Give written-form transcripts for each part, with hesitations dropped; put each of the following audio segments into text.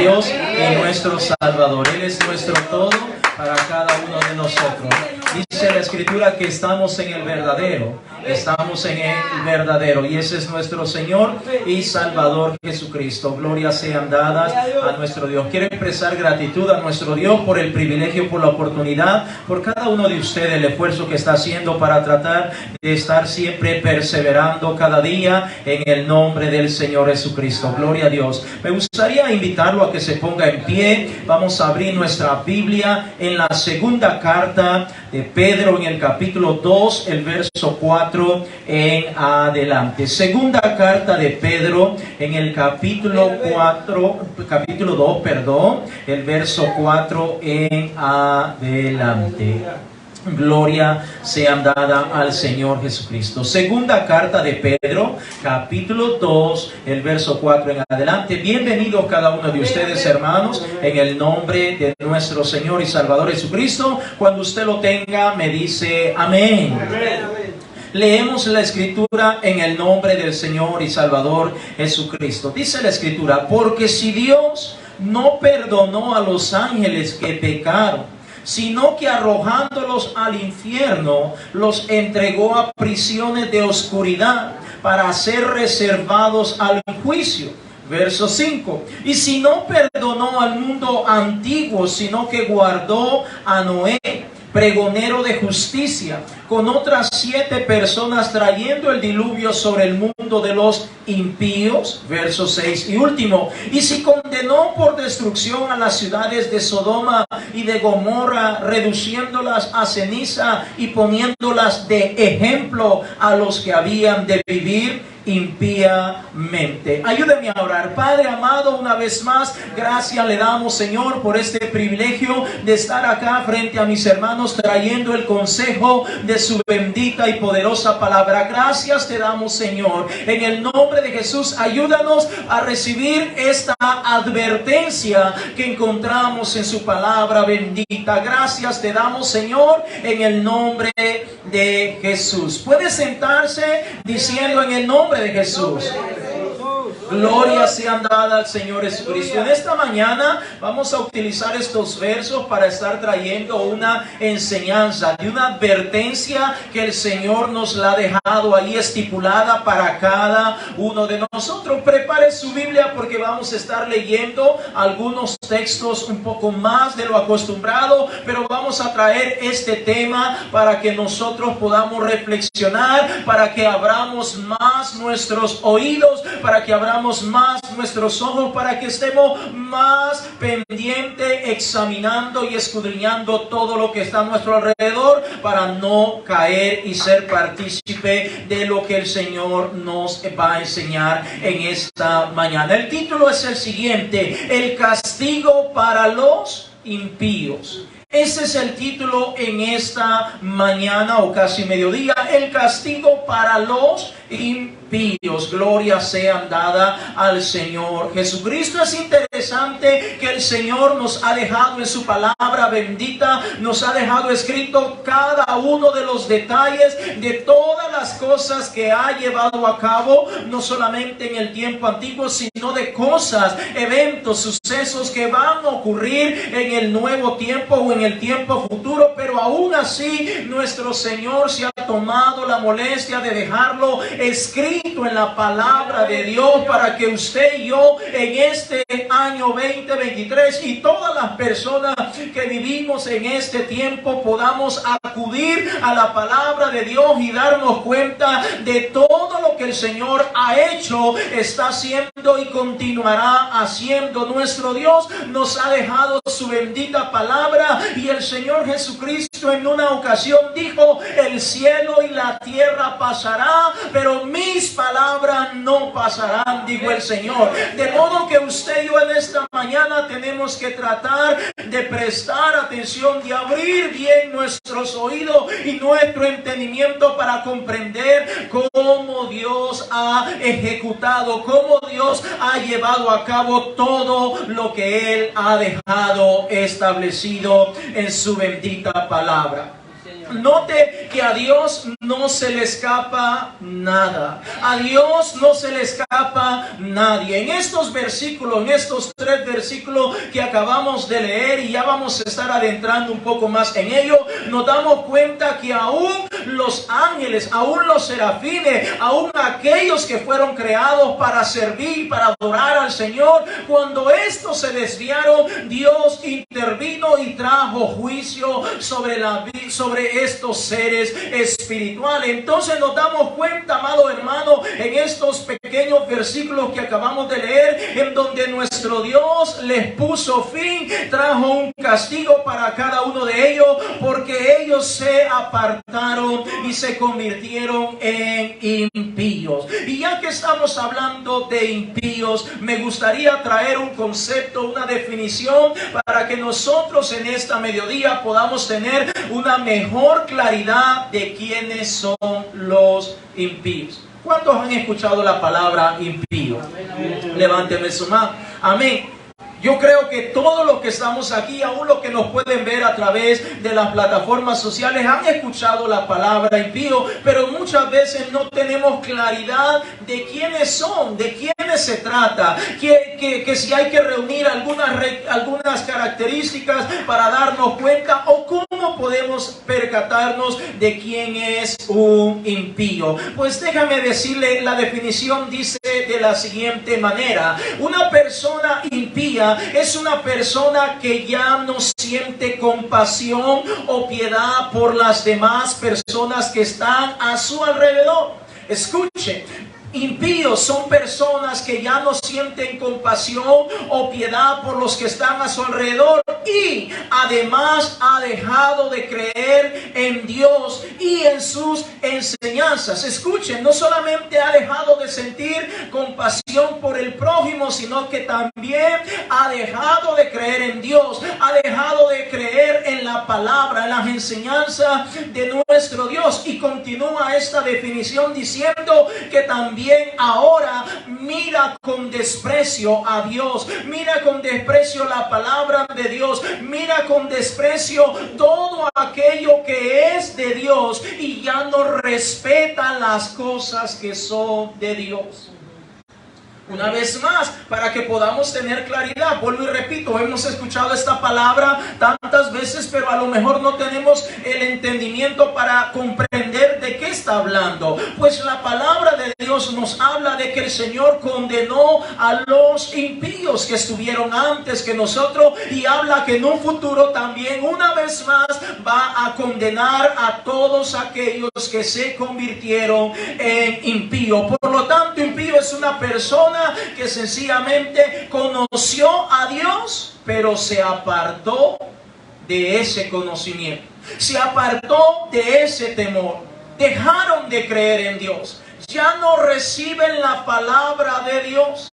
Dios y nuestro Salvador. Él es nuestro todo para cada uno de nosotros. Dice la Escritura que estamos en el verdadero. Estamos en el verdadero. Y ese es nuestro Señor y Salvador Jesucristo. Glorias sean dadas a nuestro Dios. Quiero expresar gratitud a nuestro Dios por el privilegio, por la oportunidad, por cada uno de ustedes, el esfuerzo que está haciendo para tratar de estar siempre perseverando cada día en el nombre del Señor Jesucristo. Gloria a Dios. Me gustaría invitarlo a que se ponga en pie. Vamos a abrir nuestra Biblia en la segunda carta de Pedro, en el capítulo 2, el verso 4 en adelante. Segunda carta de Pedro, en el capítulo 2, el verso 4 en adelante. Gloria sea dada al Señor Jesucristo. Segunda carta de Pedro, capítulo 2, el verso 4 en adelante. Bienvenidos cada uno de ustedes, hermanos, en el nombre de nuestro Señor y Salvador Jesucristo. Cuando usted lo tenga, me dice amén. Leemos la Escritura en el nombre del Señor y Salvador Jesucristo. Dice la Escritura: porque si Dios no perdonó a los ángeles que pecaron, sino que arrojándolos al infierno, los entregó a prisiones de oscuridad para ser reservados al juicio. Verso 5. Y si no perdonó al mundo antiguo, sino que guardó a Noé, pregonero de justicia, con otras 7 personas, trayendo el diluvio sobre el mundo de los impíos. Verso 6 y último. Y si condenó por destrucción a las ciudades de Sodoma y de Gomorra, reduciéndolas a ceniza y poniéndolas de ejemplo a los que habían de vivir impíamente. Ayúdeme a orar. Padre amado, una vez más, gracias le damos, Señor, por este privilegio de estar acá frente a mis hermanos, trayendo el consejo de su bendita y poderosa palabra. Gracias te damos, Señor. En el nombre de Jesús, ayúdanos a recibir esta advertencia que encontramos en su palabra bendita. Gracias te damos, Señor, en el nombre de Jesús. Puede sentarse diciendo: en el nombre de Jesús. Gloria sean dadas al Señor Jesucristo. En esta mañana vamos a utilizar estos versos para estar trayendo una enseñanza, de una advertencia que el Señor nos la ha dejado ahí estipulada para cada uno de nosotros. Prepare su Biblia porque vamos a estar leyendo algunos textos un poco más de lo acostumbrado, pero vamos a traer este tema para que nosotros podamos reflexionar, para que abramos más nuestros oídos, para que abramos más nuestros ojos, para que estemos más pendientes, examinando y escudriñando todo lo que está a nuestro alrededor, para no caer y ser partícipe de lo que el Señor nos va a enseñar en esta mañana. El título es el siguiente: el castigo para los impíos. Ese es el título en esta mañana o casi mediodía: el castigo para los impíos. Gloria sea dada al Señor Jesucristo. Es interesante que el Señor nos ha dejado en su palabra bendita, nos ha dejado escrito cada uno de los detalles de todas las cosas que ha llevado a cabo, no solamente en el tiempo antiguo, sino de cosas, eventos, sucesos que van a ocurrir en el nuevo tiempo o en el tiempo futuro. Pero aún así nuestro Señor se ha tomado la molestia de dejarlo escrito en la palabra de Dios, para que usted y yo en este año 2023 y todas las personas que vivimos en este tiempo podamos acudir a la palabra de Dios y darnos cuenta de todo lo que el Señor ha hecho, está haciendo y continuará haciendo. Nuestro Dios nos ha dejado su bendita palabra, y el Señor Jesucristo en una ocasión dijo: el cielo y la tierra pasará, pero mis palabras no pasarán, dijo el Señor. De modo que usted y yo en esta mañana tenemos que tratar de prestar atención, de abrir bien nuestros oídos y nuestro entendimiento para comprender cómo Dios ha ejecutado, cómo Dios ha llevado a cabo todo lo que Él ha dejado establecido en su bendita palabra. Note que a Dios no se le escapa nada. A Dios no se le escapa nadie. En estos versículos, en estos 3 versículos que acabamos de leer, y ya vamos a estar adentrando un poco más en ello, nos damos cuenta que aún los ángeles, aún los serafines, aún aquellos que fueron creados para servir, para adorar al Señor, cuando estos se desviaron, Dios intervino y trajo juicio sobre estos seres espirituales. Entonces nos damos cuenta, amado hermano, en estos pequeños versículos que acabamos de leer, en donde nuestro Dios les puso fin, trajo un castigo para cada uno de ellos, porque ellos se apartaron y se convirtieron en impíos. Y ya que estamos hablando de impíos, me gustaría traer un concepto, una definición, para que nosotros en esta mediodía podamos tener una mejor claridad de quiénes son los impíos. ¿Cuántos han escuchado la palabra impío? Levánteme su mano. Amén. Yo creo que todos los que estamos aquí, aún los que nos pueden ver a través de las plataformas sociales, han escuchado la palabra impío, pero muchas veces no tenemos claridad de quiénes son, de quiénes se trata, que si hay que reunir algunas características para darnos cuenta, o cómo podemos percatarnos de quién es un impío. Pues déjame decirle, la definición dice de la siguiente manera: una persona impía es una persona que ya no siente compasión o piedad por las demás personas que están a su alrededor. Escuche, impíos son personas que ya no sienten compasión o piedad por los que están a su alrededor, y además ha dejado de creer en Dios y en sus enseñanzas. Escuchen, no solamente ha dejado de sentir compasión por el prójimo, sino que también ha dejado de creer en Dios, ha dejado de creer en la palabra, en las enseñanzas de nuestro Dios. Y continúa esta definición diciendo que también ahora mira con desprecio a Dios, mira con desprecio la palabra de Dios, mira con desprecio todo aquello que es de Dios, y ya no respeta las cosas que son de Dios. Una vez más, para que podamos tener claridad, vuelvo y repito, hemos escuchado esta palabra tantas veces, pero a lo mejor no tenemos el entendimiento para comprender de qué está hablando. Pues la palabra de Dios nos habla de que el Señor condenó a los impíos que estuvieron antes que nosotros, y habla que en un futuro también, una vez más, va a condenar a todos aquellos que se convirtieron en impíos. Por lo tanto, impío es una persona que sencillamente conoció a Dios, pero se apartó de ese conocimiento, se apartó de ese temor, dejaron de creer en Dios, ya no reciben la palabra de Dios,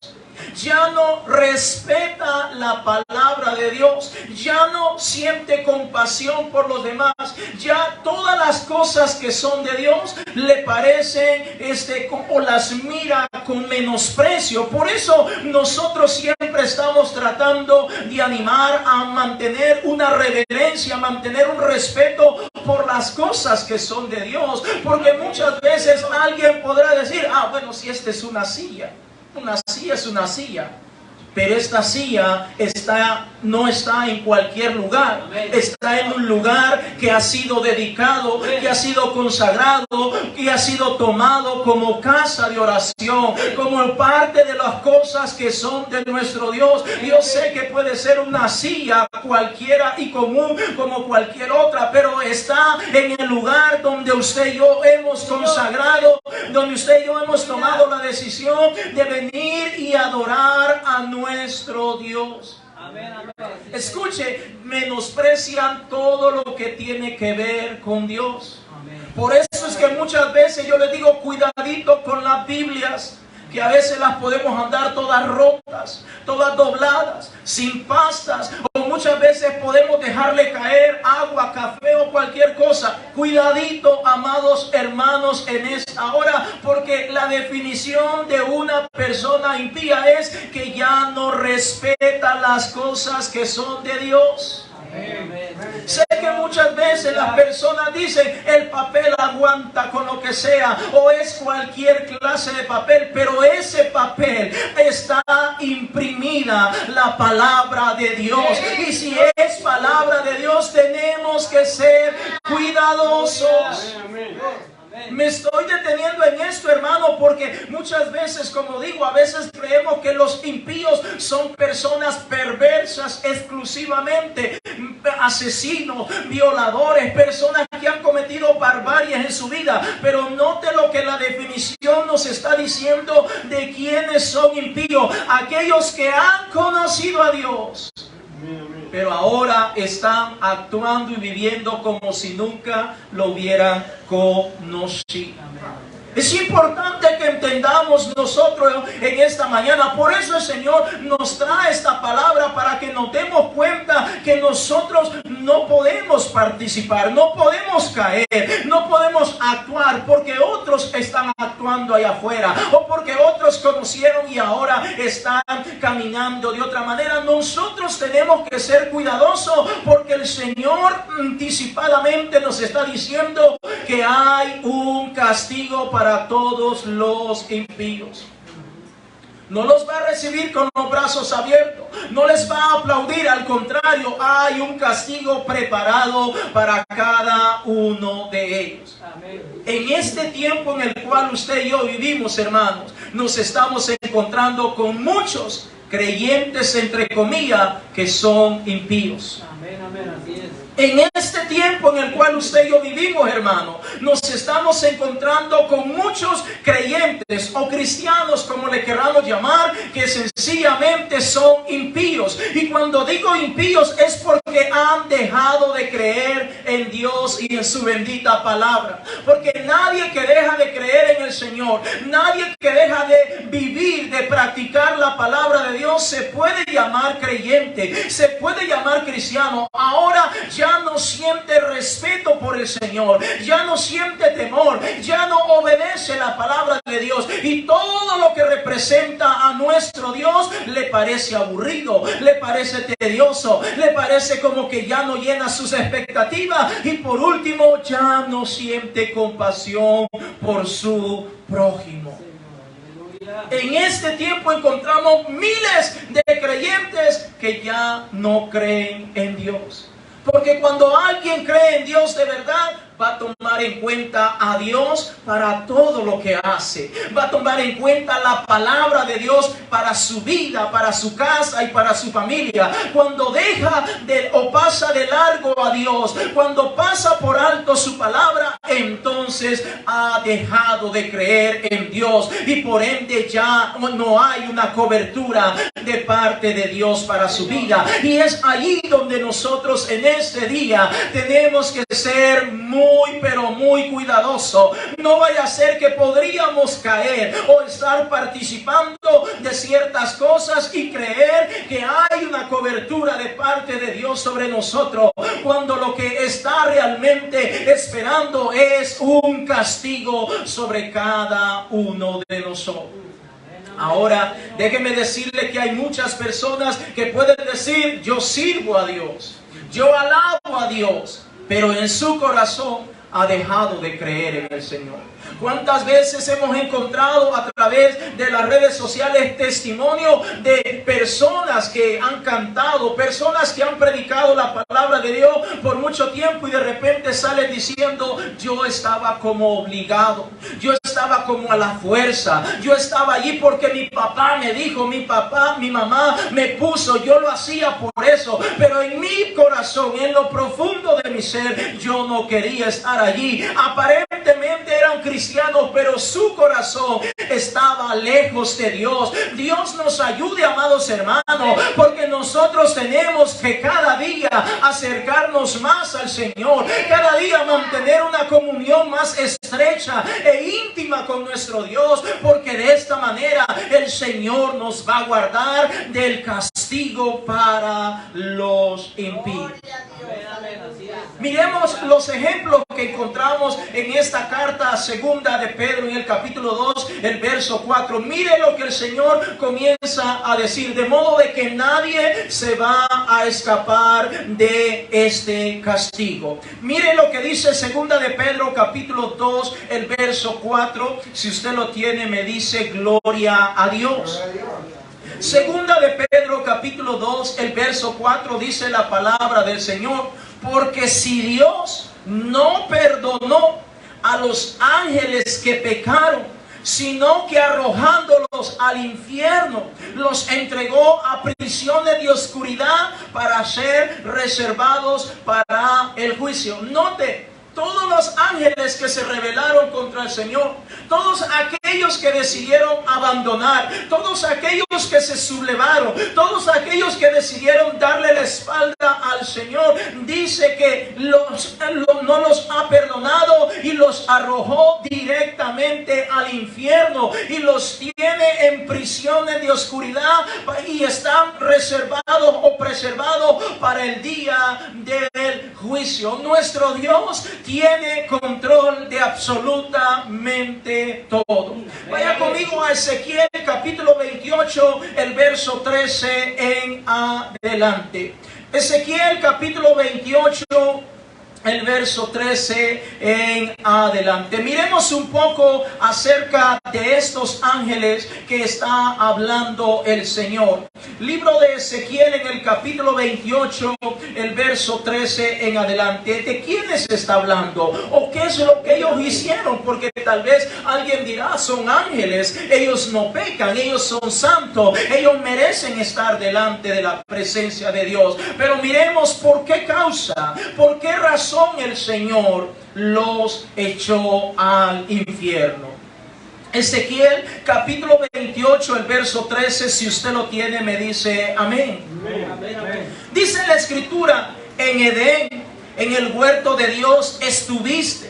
ya no respeta la palabra de Dios, ya no siente compasión por los demás, ya todas las cosas que son de Dios le parecen o las mira con menosprecio. Por eso nosotros siempre estamos tratando de animar a mantener una reverencia, mantener un respeto por las cosas que son de Dios, porque muchas veces alguien podrá decir: ah, bueno, si esta es una silla es una silla, pero esta silla no está en cualquier lugar. Está en un lugar que ha sido dedicado, que ha sido consagrado, que ha sido tomado como casa de oración, como parte de las cosas que son de nuestro Dios. Yo sé que puede ser una silla cualquiera y común como cualquier otra, pero está en el lugar donde usted y yo hemos consagrado, donde usted y yo hemos tomado la decisión de venir y adorar a nuestro Dios. Amén, amén. Escuche, menosprecian todo lo que tiene que ver con Dios. Amén. Por eso es que muchas veces yo les digo: cuidadito con las Biblias, que a veces las podemos andar todas rotas, todas dobladas, sin pastas, o muchas veces podemos dejarle caer agua, café o cualquier cosa. Cuidadito, amados hermanos, en esta hora, porque la definición de una persona impía es que ya no respeta las cosas que son de Dios. Sé que muchas veces las personas dicen el papel aguanta con lo que sea o es cualquier clase de papel, pero ese papel está imprimida la palabra de Dios, y si es palabra de Dios tenemos que ser cuidadosos. Me estoy deteniendo en esto, hermano, porque muchas veces, como digo, a veces creemos que los impíos son personas perversas exclusivamente, asesinos, violadores, personas que han cometido barbaries en su vida. Pero note lo que la definición nos está diciendo de quiénes son impíos: aquellos que han conocido a Dios, pero ahora están actuando y viviendo como si nunca lo hubieran conocido. Es importante que entendamos nosotros en esta mañana. Por eso el Señor nos trae esta palabra, para que nos demos cuenta que nosotros no podemos participar, no podemos caer, no podemos actuar porque otros están actuando allá afuera, o porque otros conocieron y ahora están caminando de otra manera. Nosotros tenemos que ser cuidadosos, porque el Señor anticipadamente nos está diciendo que hay un castigo para todos los impíos. No los va a recibir con los brazos abiertos, no les va a aplaudir, al contrario, hay un castigo preparado para cada uno de ellos. Amén. En este tiempo en el cual usted y yo vivimos, hermanos, nos estamos encontrando con muchos creyentes, entre comillas, que son impíos. Amén, amén, así es. En este tiempo en el cual usted y yo vivimos, hermano, nos estamos encontrando con muchos creyentes o cristianos, como le queramos llamar, que sencillamente son impíos. Y cuando digo impíos es porque han dejado de creer en Dios y en su bendita palabra. Porque nadie que deja de creer en el Señor, nadie que deja de vivir, de practicar la palabra de Dios, se puede llamar creyente, se puede llamar cristiano. Ahora ya no siente respeto por el Señor, ya no siente temor, ya no obedece la palabra de Dios, y todo lo que representa a nuestro Dios le parece aburrido, le parece tedioso, le parece como que ya no llena sus expectativas, y por último ya no siente compasión por su prójimo. En este tiempo encontramos miles de creyentes que ya no creen en Dios. Porque cuando alguien cree en Dios de verdad, va a tomar en cuenta a Dios para todo lo que hace. Va a tomar en cuenta la palabra de Dios para su vida, para su casa y para su familia. Cuando deja o pasa de largo a Dios, cuando pasa por alto su palabra, entonces ha dejado de creer en Dios, y por ende ya no hay una cobertura de parte de Dios para su vida. Y es allí donde nosotros en este día tenemos que ser muy, pero muy cuidadoso. No vaya a ser que podríamos caer o estar participando de ciertas cosas y creer que hay una cobertura de parte de Dios sobre nosotros, cuando lo que está realmente esperando es un castigo sobre cada uno de nosotros. Ahora, déjeme decirle que hay muchas personas que pueden decir: yo sirvo a Dios, yo alabo a Dios, pero en su corazón ha dejado de creer en el Señor. ¿Cuántas veces hemos encontrado a través de las redes sociales testimonio de personas que han cantado, personas que han predicado la palabra de Dios por mucho tiempo, y de repente salen diciendo: yo estaba como obligado, yo estaba como a la fuerza, yo estaba allí porque mi papá me dijo, mi papá, mi mamá me puso, yo lo hacía por eso, pero en mi corazón, en lo profundo de mi ser, yo no quería estar allí. Aparentemente eran cristianos, pero su corazón estaba lejos de Dios. Dios nos ayude, amados hermanos, porque nosotros tenemos que cada día acercarnos más al Señor, cada día mantener una comunión más estrecha e íntima con nuestro Dios, porque de esta manera el Señor nos va a guardar del castigo para los impíos. Miremos los ejemplos que encontramos en esta carta segunda de Pedro, en el capítulo 2, el verso 4. Mire lo que el Señor comienza a decir, de modo de que nadie se va a escapar de este castigo. Mire lo que dice segunda de Pedro, capítulo 2, el verso 4. Si usted lo tiene, me dice gloria a Dios. Segunda de Pedro, capítulo 2, el verso 4, dice la palabra del Señor: porque si Dios no perdonó a los ángeles que pecaron, sino que arrojándolos al infierno, los entregó a prisiones de oscuridad para ser reservados para el juicio. Note, todos los ángeles que se rebelaron contra el Señor, todos aquellos que decidieron abandonar, todos aquellos que se sublevaron, todos aquellos que decidieron darle la espalda al Señor, dice que no los ha perdonado y los arrojó directamente al infierno y los tiene en prisiones de oscuridad y están reservados o preservados para el día del juicio. Nuestro Dios tiene control de absolutamente todo. Vaya conmigo a Ezequiel capítulo 28, el verso 13 en adelante. Ezequiel capítulo 28, el verso 13 en adelante. Miremos un poco acerca de estos ángeles que está hablando el Señor. Libro de Ezequiel en el capítulo 28, el verso 13 en adelante. ¿De quiénes está hablando? ¿O qué es lo que ellos hicieron? Porque tal vez alguien dirá, son ángeles, ellos no pecan, ellos son santos, ellos merecen estar delante de la presencia de Dios. Pero miremos por qué causa, por qué razón el Señor los echó al infierno. Ezequiel capítulo 28, el verso 13, si usted lo tiene, me dice amén. Amén. Dice la escritura: en Edén, en el huerto de Dios estuviste,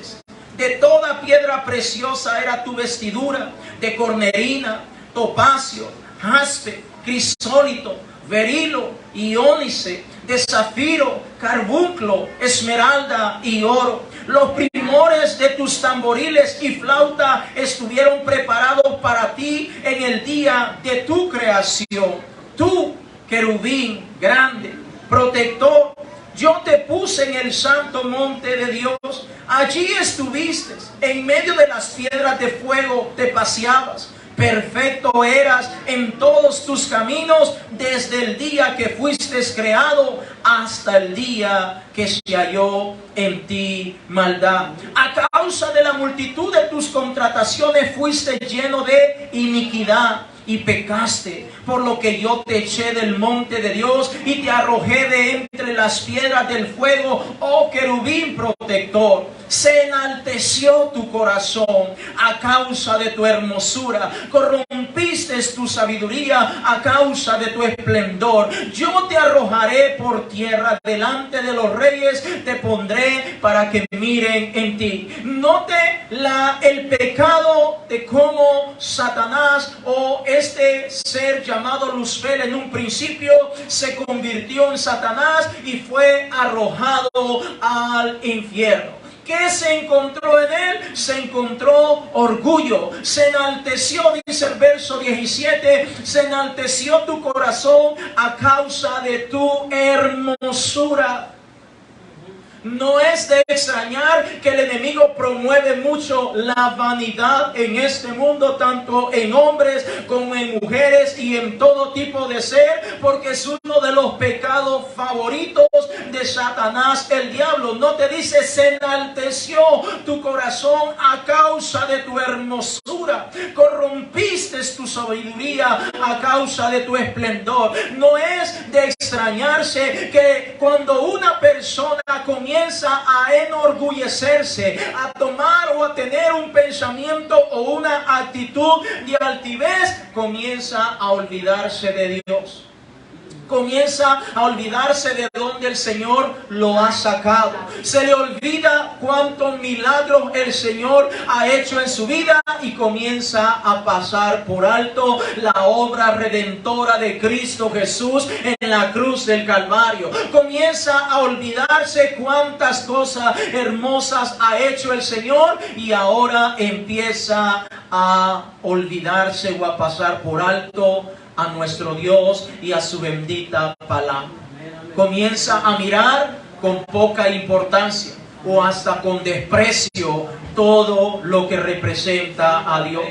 de toda piedra preciosa era tu vestidura, de cornerina, topacio, jaspe, crisólito, berilo y ónice, de zafiro, carbunclo, esmeralda y oro. Los primores de tus tamboriles y flauta estuvieron preparados para ti en el día de tu creación. Tú, querubín grande, protector, yo te puse en el santo monte de Dios. Allí estuviste, en medio de las piedras de fuego te paseabas. Perfecto eras en todos tus caminos desde el día que fuiste creado hasta el día que se halló en ti maldad. A causa de la multitud de tus contrataciones fuiste lleno de iniquidad y pecaste, por lo que yo te eché del monte de Dios y te arrojé de entre las piedras del fuego, oh querubín protector. Se enalteció tu corazón a causa de tu hermosura, corrompiste tu sabiduría a causa de tu esplendor. Yo te arrojaré por tierra, delante de los reyes te pondré para que miren en ti. Note el pecado de cómo Satanás, o este ser llamado Lucifer, en un principio se convirtió en Satanás y fue arrojado al infierno. ¿Qué se encontró en él? Se encontró orgullo. Se enalteció, dice el verso 17, se enalteció tu corazón a causa de tu hermosura. No es de extrañar que el enemigo promueve mucho la vanidad en este mundo, tanto en hombres como en mujeres y en todo tipo de ser, porque es uno de los pecados favoritos de Satanás, el diablo. No te dice, se enalteció tu corazón a causa de tu hermosura, corrompiste tu sabiduría a causa de tu esplendor. No es de extrañarse que cuando una persona comienza a enorgullecerse, a tomar o a tener un pensamiento o una actitud de altivez, comienza a olvidarse de Dios. Comienza a olvidarse de dónde el Señor lo ha sacado. Se le olvida cuántos milagros el Señor ha hecho en su vida y comienza a pasar por alto la obra redentora de Cristo Jesús en la cruz del Calvario. Comienza a olvidarse cuántas cosas hermosas ha hecho el Señor y ahora empieza a olvidarse o a pasar por alto a nuestro Dios y a su bendita palabra. Comienza a mirar con poca importancia o hasta con desprecio todo lo que representa a Dios.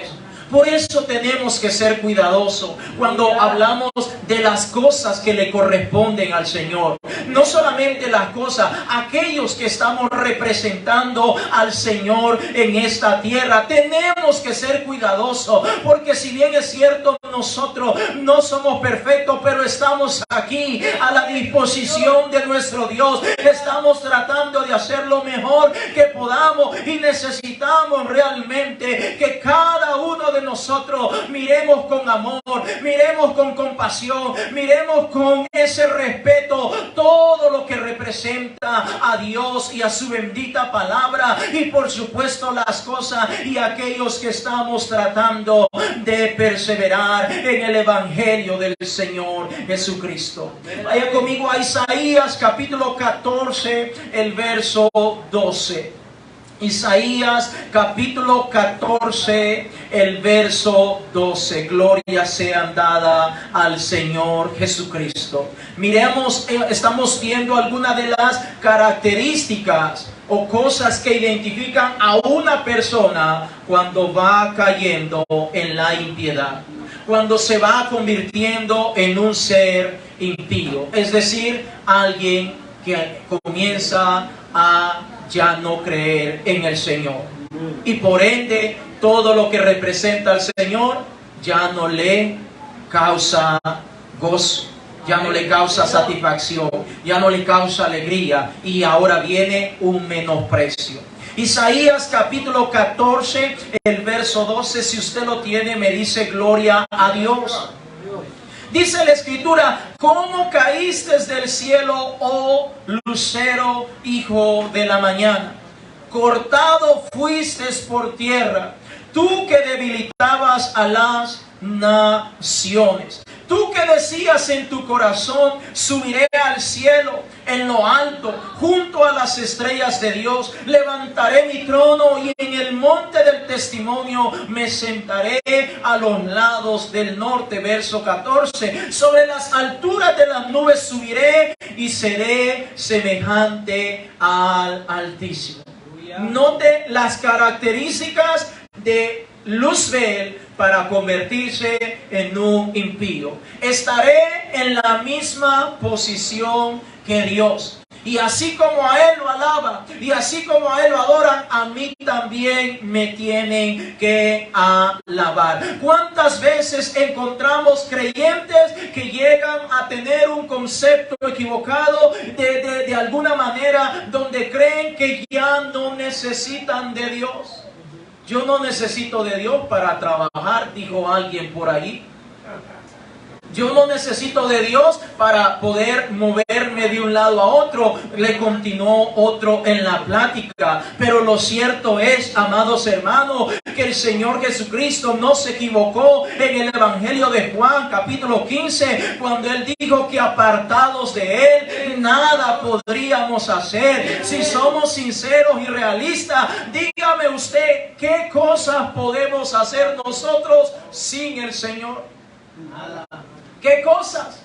Por eso tenemos que ser cuidadosos cuando hablamos de las cosas que le corresponden al Señor. No solamente las cosas, aquellos que estamos representando al Señor en esta tierra. Tenemos que ser cuidadosos, porque si bien es cierto, nosotros no somos perfectos, pero estamos aquí a la disposición de nuestro Dios. Estamos tratando de hacer lo mejor que podamos y necesitamos realmente que cada uno de nosotros miremos con amor, miremos con compasión, miremos con ese respeto todo lo que representa a Dios y a su bendita palabra, y por supuesto las cosas y aquellos que estamos tratando de perseverar en el Evangelio del Señor Jesucristo. Vaya conmigo a Isaías capítulo 14, el verso 12. Isaías capítulo 14, el verso 12. Gloria sea dada al Señor Jesucristo. Miremos, estamos viendo algunas de las características o cosas que identifican a una persona cuando va cayendo en la impiedad, cuando se va convirtiendo en un ser impío, es decir, alguien que comienza a ya no creer en el Señor, y por ende todo lo que representa al Señor ya no le causa gozo, ya no le causa satisfacción, ya no le causa alegría, y ahora viene un menosprecio. Isaías capítulo 14, el verso 12, si usted lo tiene, me dice gloria a Dios. Dice la Escritura: ¿cómo caíste del cielo, oh lucero, hijo de la mañana? Cortado fuiste por tierra, tú que debilitabas a las naciones. Tú que decías en tu corazón: subiré al cielo, en lo alto, junto a las estrellas de Dios, levantaré mi trono y en el monte del testimonio me sentaré a los lados del norte. Verso 14. Sobre las alturas de las nubes subiré y seré semejante al Altísimo. Note las características de Luzbel para convertirse en un impío. Estaré en la misma posición que Dios. Y así como a Él lo alaban, y así como a Él lo adoran, a mí también me tienen que alabar. ¿Cuántas veces encontramos creyentes que llegan a tener un concepto equivocado de alguna manera, donde creen que ya no necesitan de Dios? Yo no necesito de Dios para trabajar, dijo alguien por ahí. Yo no necesito de Dios para poder moverme de un lado a otro, le continuó otro en la plática. Pero lo cierto es, amados hermanos, que el Señor Jesucristo no se equivocó en el Evangelio de Juan, capítulo 15, cuando Él dijo que apartados de Él, nada podríamos hacer. Si somos sinceros y realistas, dígame usted, ¿qué cosas podemos hacer nosotros sin el Señor? Nada. ¿Qué cosas?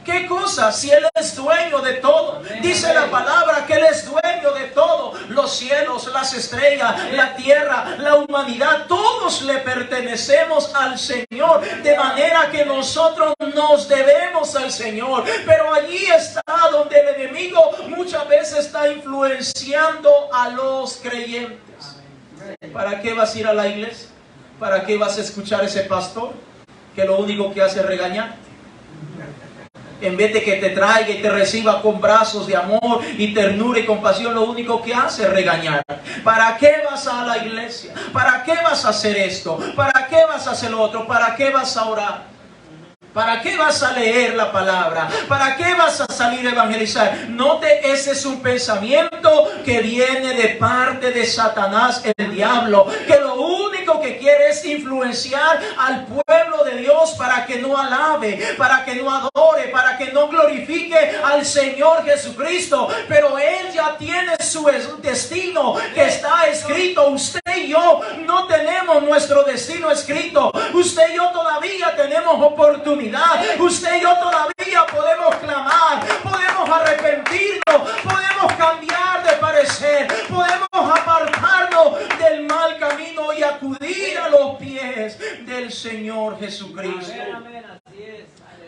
¿Qué cosas? Si Él es dueño de todo. Dice la palabra que Él es dueño de todo. Los cielos, las estrellas, la tierra, la humanidad, todos le pertenecemos al Señor. De manera que nosotros nos debemos al Señor. Pero allí está donde el enemigo muchas veces está influenciando a los creyentes. ¿Para qué vas a ir a la iglesia? ¿Para qué vas a escuchar a ese pastor que lo único que hace es regañar? En vez de que te traiga y te reciba con brazos de amor y ternura y compasión, lo único que hace es regañar. ¿Para qué vas a la iglesia? ¿Para qué vas a hacer esto? ¿Para qué vas a hacer lo otro? ¿Para qué vas a orar? ¿Para qué vas a leer la palabra? ¿Para qué vas a salir a evangelizar? Note, ese es un pensamiento que viene de parte de Satanás, el diablo, que lo único que quiere es influenciar al pueblo de Dios para que no alabe, para que no adore, para que no glorifique al Señor Jesucristo. Pero Él ya tiene su destino que está escrito. Usted y yo no tenemos nuestro destino escrito. Usted y yo todavía tenemos oportunidad. Usted y yo todavía podemos clamar, podemos arrepentirnos, podemos cambiar de parecer, podemos apartarnos del mal camino y acudir a los pies del Señor Jesucristo.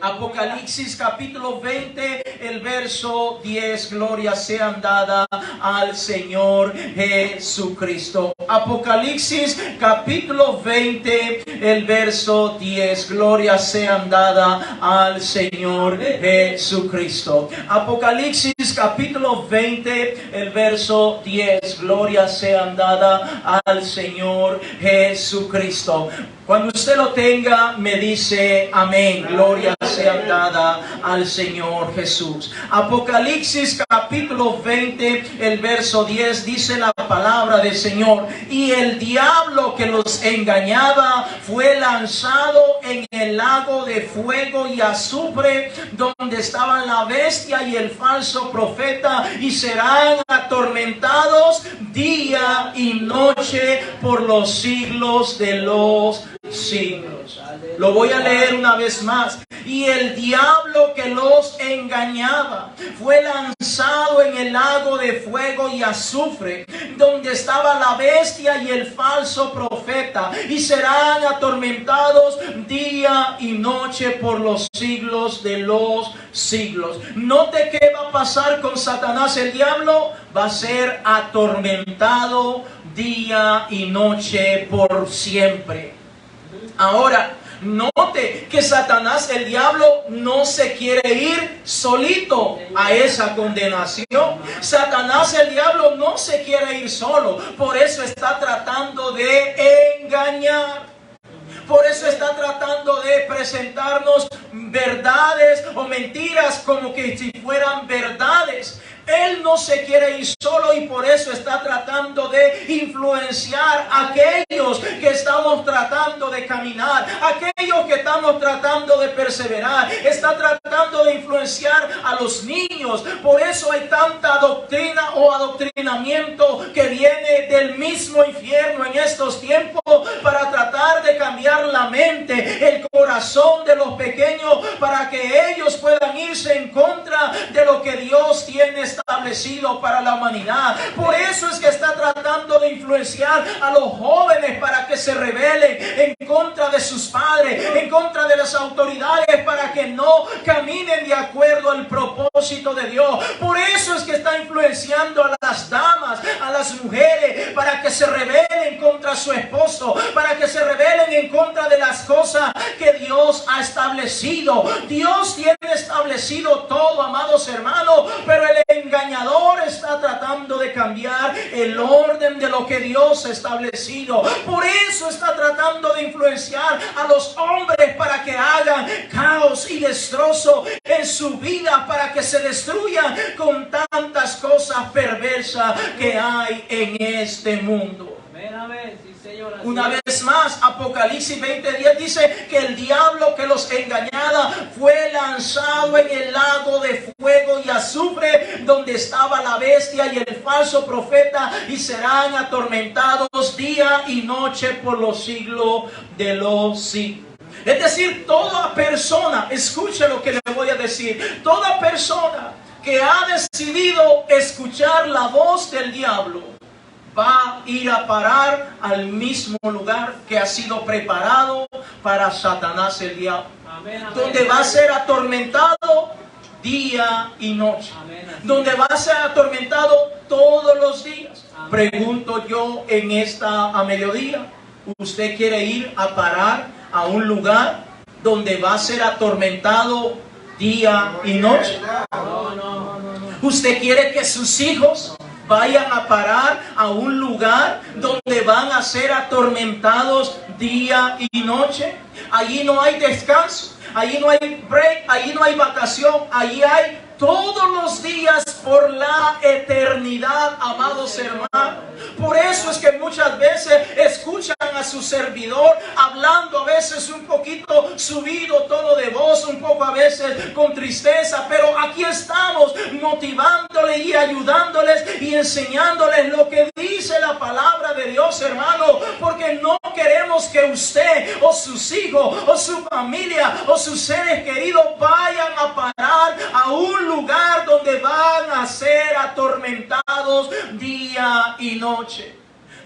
Apocalipsis capítulo 20, el verso 10, gloria sean dada al Señor Jesucristo. Apocalipsis capítulo 20, el verso 10, gloria sean dada al Señor Jesucristo. Apocalipsis capítulo 20, el verso 10, gloria sean dada al Señor Jesucristo. Cuando usted lo tenga, me dice amén. Gloria sea dada al Señor Jesús. Apocalipsis capítulo 20, el verso 10, dice la palabra del Señor: y el diablo que los engañaba fue lanzado en el lago de fuego y azufre, donde estaban la bestia y el falso profeta, y serán atormentados día y noche por los siglos de los siglos. Lo voy a leer una vez más. Y el diablo que los engañaba fue lanzado en el lago de fuego y azufre, donde estaba la bestia y el falso profeta, y serán atormentados día y noche por los siglos de los siglos. Note qué va a pasar con Satanás. El diablo va a ser atormentado día y noche por siempre. Ahora, note que Satanás, el diablo, no se quiere ir solito a esa condenación. Satanás, el diablo, no se quiere ir solo. Por eso está tratando de engañar. Por eso está tratando de presentarnos verdades o mentiras como que si fueran verdades. Él no se quiere ir solo y por eso está tratando de influenciar a aquellos que estamos tratando de caminar, aquellos que estamos tratando de perseverar. Está tratando de influenciar a los niños. Por eso hay tanta doctrina o adoctrinamiento que viene del mismo infierno en estos tiempos, para tratar de cambiar la mente, el corazón de los pequeños, para que ellos puedan irse en contra de lo que Dios tiene establecido para la humanidad. Por eso es que está tratando de influenciar a los jóvenes para que se rebelen en contra de sus padres, en contra de las autoridades, para que no caminen de acuerdo al propósito de Dios. Por eso es que está influenciando a las damas, a las mujeres, para que se rebelen contra su esposo, para que se rebelen en contra de las cosas que Dios ha establecido. Dios tiene establecido todo, amados hermanos, pero el engañador está tratando de cambiar el orden de lo que Dios ha establecido. Por eso está tratando de influenciar a los hombres para que hagan caos y destrozo en su vida, para que se destruyan con tantas cosas perversas que hay en este mundo. Amén, amén. Sí, Señor, una vez más, Apocalipsis 20:10 dice que el diablo que los engañaba fue lanzado en el lago de fuego y azufre, donde estaba la bestia y el falso profeta, y serán atormentados día y noche por los siglos de los siglos. Es decir, toda persona, escuche lo que le voy a decir, toda persona que ha decidido escuchar la voz del diablo va a ir a parar al mismo lugar que ha sido preparado para Satanás, el diablo. Amén, amén, donde va a ser atormentado día y noche. Amén, donde va a ser atormentado todos los días. Amén. Pregunto yo en esta a mediodía, ¿usted quiere ir a parar a un lugar donde va a ser atormentado día y noche? No. ¿Usted quiere que sus hijos vayan a parar a un lugar donde van a ser atormentados día y noche? Allí no hay descanso, allí no hay break, allí no hay vacación, allí hay todos los días por la eternidad, amados hermanos. Por eso es que muchas veces escuchan a su servidor hablando a veces un poquito subido tono de voz, un poco a veces con tristeza, pero aquí estamos motivándoles y ayudándoles y enseñándoles lo que dice la palabra de Dios, hermano, porque no queremos que usted o sus hijos o su familia o sus seres queridos vayan a parar a un lugar donde van a ser atormentados día y noche.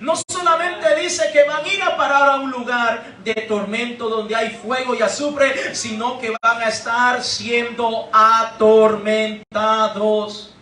No solamente dice que van a ir a parar a un lugar de tormento donde hay fuego y azufre, sino que van a estar siendo atormentados.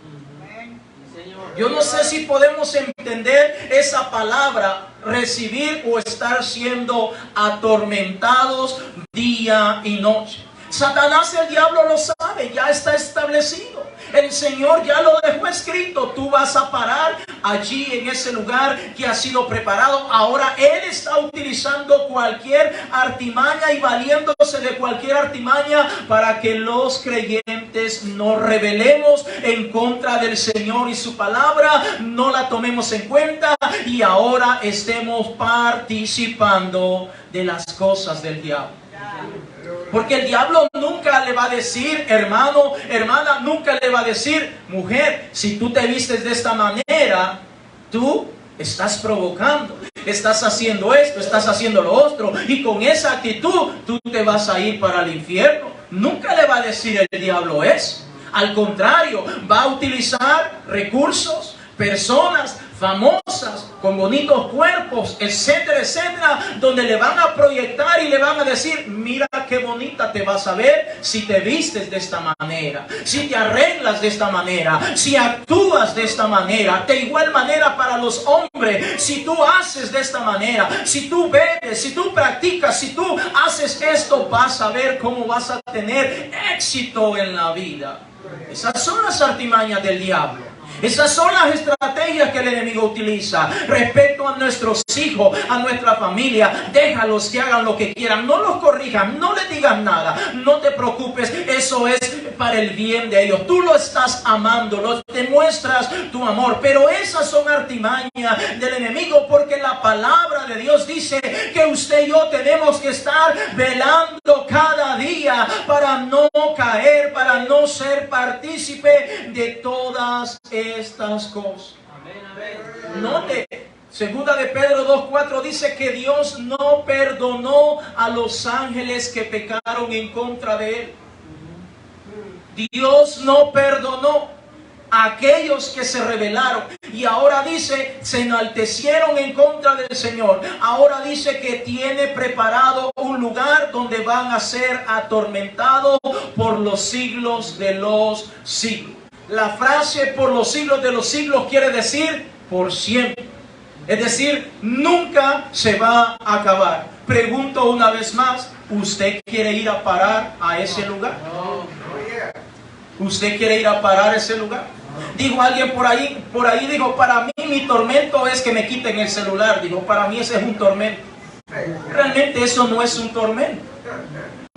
Yo no sé si podemos entender esa palabra, recibir o estar siendo atormentados día y noche. Satanás, el diablo, lo sabe, ya está establecido. El Señor ya lo dejó escrito. Tú vas a parar allí en ese lugar que ha sido preparado. Ahora Él está utilizando cualquier artimaña y valiéndose de cualquier artimaña para que los creyentes nos rebelemos en contra del Señor y su palabra, no la tomemos en cuenta y ahora estemos participando de las cosas del diablo. Porque el diablo nunca le va a decir, hermano, hermana, nunca le va a decir, mujer, si tú te vistes de esta manera, tú estás provocando, estás haciendo esto, estás haciendo lo otro, y con esa actitud tú te vas a ir para el infierno. Nunca le va a decir el diablo eso. Al contrario, va a utilizar recursos, personas famosas, con bonitos cuerpos, etcétera, etcétera, donde le van a proyectar y le van a decir, mira qué bonita te vas a ver si te vistes de esta manera, si te arreglas de esta manera, si actúas de esta manera. De igual manera para los hombres, si tú haces de esta manera, si tú bebes, si tú practicas, si tú haces esto, vas a ver cómo vas a tener éxito en la vida. Esas son las artimañas del diablo. Esas son las estrategias que el enemigo utiliza respecto a nuestros hijos, a nuestra familia. Déjalos que hagan lo que quieran, no los corrijan, no les digas nada, no te preocupes, eso es para el bien de ellos. Tú lo estás amando, los demuestras tu amor, pero esas son artimañas del enemigo, porque la palabra de Dios dice que usted y yo tenemos que estar velando cada día para no caer, para no ser partícipe de todas estas cosas. Note, segunda de Pedro 2:4 dice que Dios no perdonó a los ángeles que pecaron en contra de él. Dios no perdonó a aquellos que se rebelaron y ahora dice, se enaltecieron en contra del Señor. Ahora dice que tiene preparado un lugar donde van a ser atormentados por los siglos de los siglos. La frase por los siglos de los siglos quiere decir por siempre. Es decir, nunca se va a acabar. Pregunto una vez más, ¿usted quiere ir a parar a ese lugar? ¿Usted quiere ir a parar a ese lugar? Dijo alguien por ahí dijo, para mí mi tormento es que me quiten el celular. Dijo, para mí ese es un tormento. Realmente eso no es un tormento.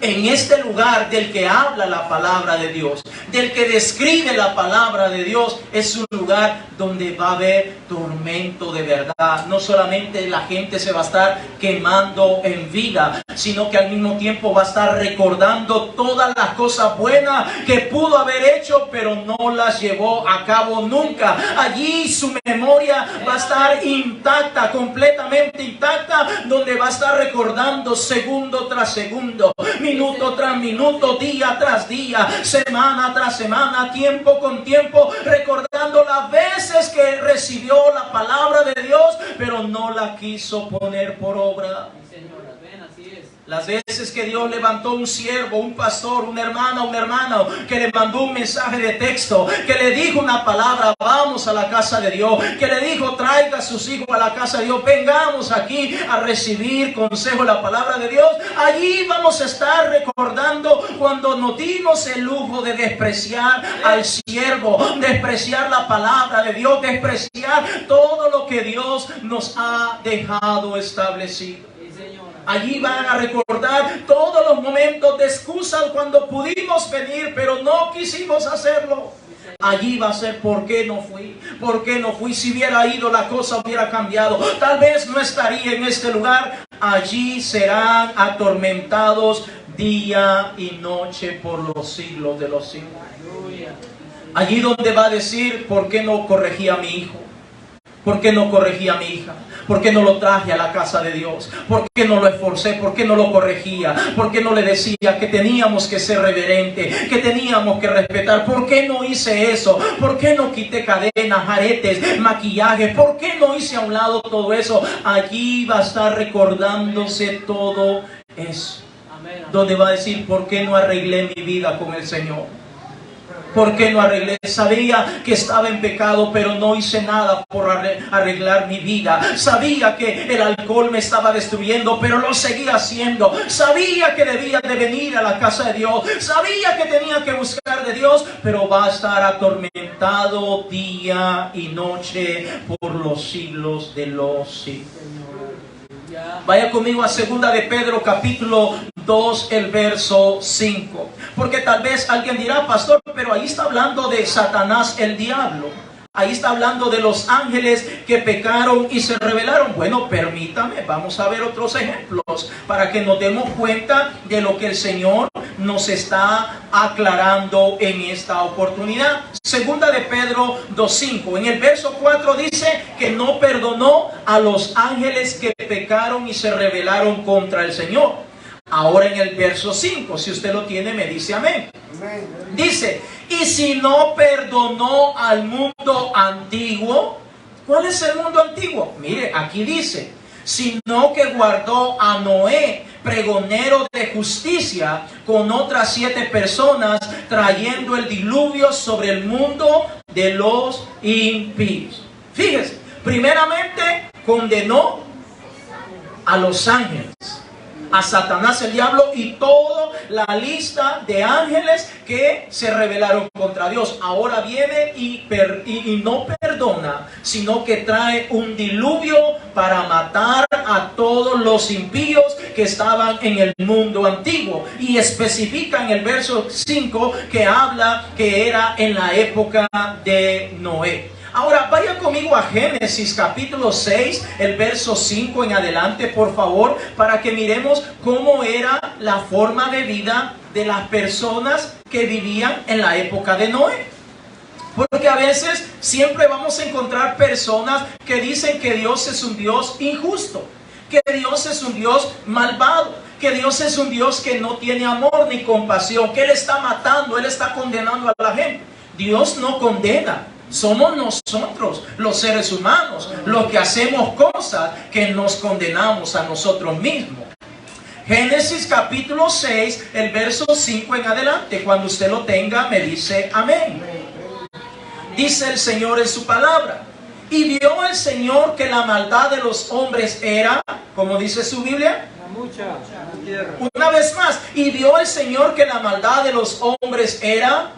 En este lugar del que habla la palabra de Dios, del que describe la palabra de Dios, es un lugar donde va a haber tormento de verdad. No solamente la gente se va a estar quemando en vida, sino que al mismo tiempo va a estar recordando todas las cosas buenas que pudo haber hecho, pero no las llevó a cabo nunca. Allí su memoria va a estar intacta, completamente intacta, donde va a estar recordando segundo tras segundo, minuto tras minuto, día tras día, semana tras semana, tiempo con tiempo, recordando las veces que recibió la palabra de Dios, pero no la quiso poner por obra. Las veces que Dios levantó un siervo, un pastor, una hermana, un hermano, que le mandó un mensaje de texto, que le dijo una palabra, vamos a la casa de Dios, que le dijo, traiga a sus hijos a la casa de Dios, vengamos aquí a recibir consejo, la palabra de Dios. Allí vamos a estar recordando cuando nos dimos el lujo de despreciar al siervo, despreciar la palabra de Dios, despreciar todo lo que Dios nos ha dejado establecido. Allí van a recordar todos los momentos de excusas cuando pudimos venir, pero no quisimos hacerlo. Allí va a ser, ¿por qué no fui? ¿Por qué no fui? Si hubiera ido, la cosa hubiera cambiado. Tal vez no estaría en este lugar. Allí serán atormentados día y noche por los siglos de los siglos. Allí donde va a decir, ¿por qué no corregí a mi hijo? ¿Por qué no corregí a mi hija? ¿Por qué no lo traje a la casa de Dios? ¿Por qué no lo esforcé? ¿Por qué no lo corregía? ¿Por qué no le decía que teníamos que ser reverentes? Que teníamos que respetar. ¿Por qué no hice eso? ¿Por qué no quité cadenas, aretes, maquillaje? ¿Por qué no hice a un lado todo eso? Allí va a estar recordándose todo eso. Donde va a decir, ¿por qué no arreglé mi vida con el Señor? ¿Por qué no arreglé? Sabía que estaba en pecado, pero no hice nada por arreglar mi vida. Sabía que el alcohol me estaba destruyendo, pero lo seguía haciendo. Sabía que debía de venir a la casa de Dios. Sabía que tenía que buscar de Dios, pero va a estar atormentado día y noche por los siglos de los siglos. Vaya conmigo a 2 de Pedro capítulo 2, el verso 5. Porque tal vez alguien dirá, pastor, pero ahí está hablando de Satanás, el diablo. Ahí está hablando de los ángeles que pecaron y se rebelaron. Bueno, permítame, vamos a ver otros ejemplos para que nos demos cuenta de lo que el Señor nos está aclarando en esta oportunidad. 2 de Pedro 2:5. En el verso 4 dice que no perdonó a los ángeles que pecaron y se rebelaron contra el Señor. Ahora en el verso 5, si usted lo tiene, me dice amén. Dice, y si no perdonó al mundo antiguo, ¿cuál es el mundo antiguo? Mire, aquí dice, sino que guardó a Noé, pregonero de justicia, con otras 7 personas, trayendo el diluvio sobre el mundo de los impíos. Fíjese, primeramente condenó a los ángeles, a Satanás el diablo y toda la lista de ángeles que se rebelaron contra Dios. Ahora viene y no perdona, sino que trae un diluvio para matar a todos los impíos que estaban en el mundo antiguo. Y especifica en el verso 5 que habla que era en la época de Noé. Ahora vaya conmigo a Génesis capítulo 6, el verso 5 en adelante, por favor, para que miremos cómo era la forma de vida de las personas que vivían en la época de Noé. Porque a veces siempre vamos a encontrar personas que dicen que Dios es un Dios injusto, que Dios es un Dios malvado, que Dios es un Dios que no tiene amor ni compasión, que Él está matando, Él está condenando a la gente. Dios no condena. Somos nosotros, los seres humanos, los que hacemos cosas que nos condenamos a nosotros mismos. Génesis capítulo 6, el verso 5 en adelante. Cuando usted lo tenga, me dice amén. Dice el Señor en su palabra. Y vio el Señor que la maldad de los hombres era, como dice su Biblia, una vez más. Y vio el Señor que la maldad de los hombres era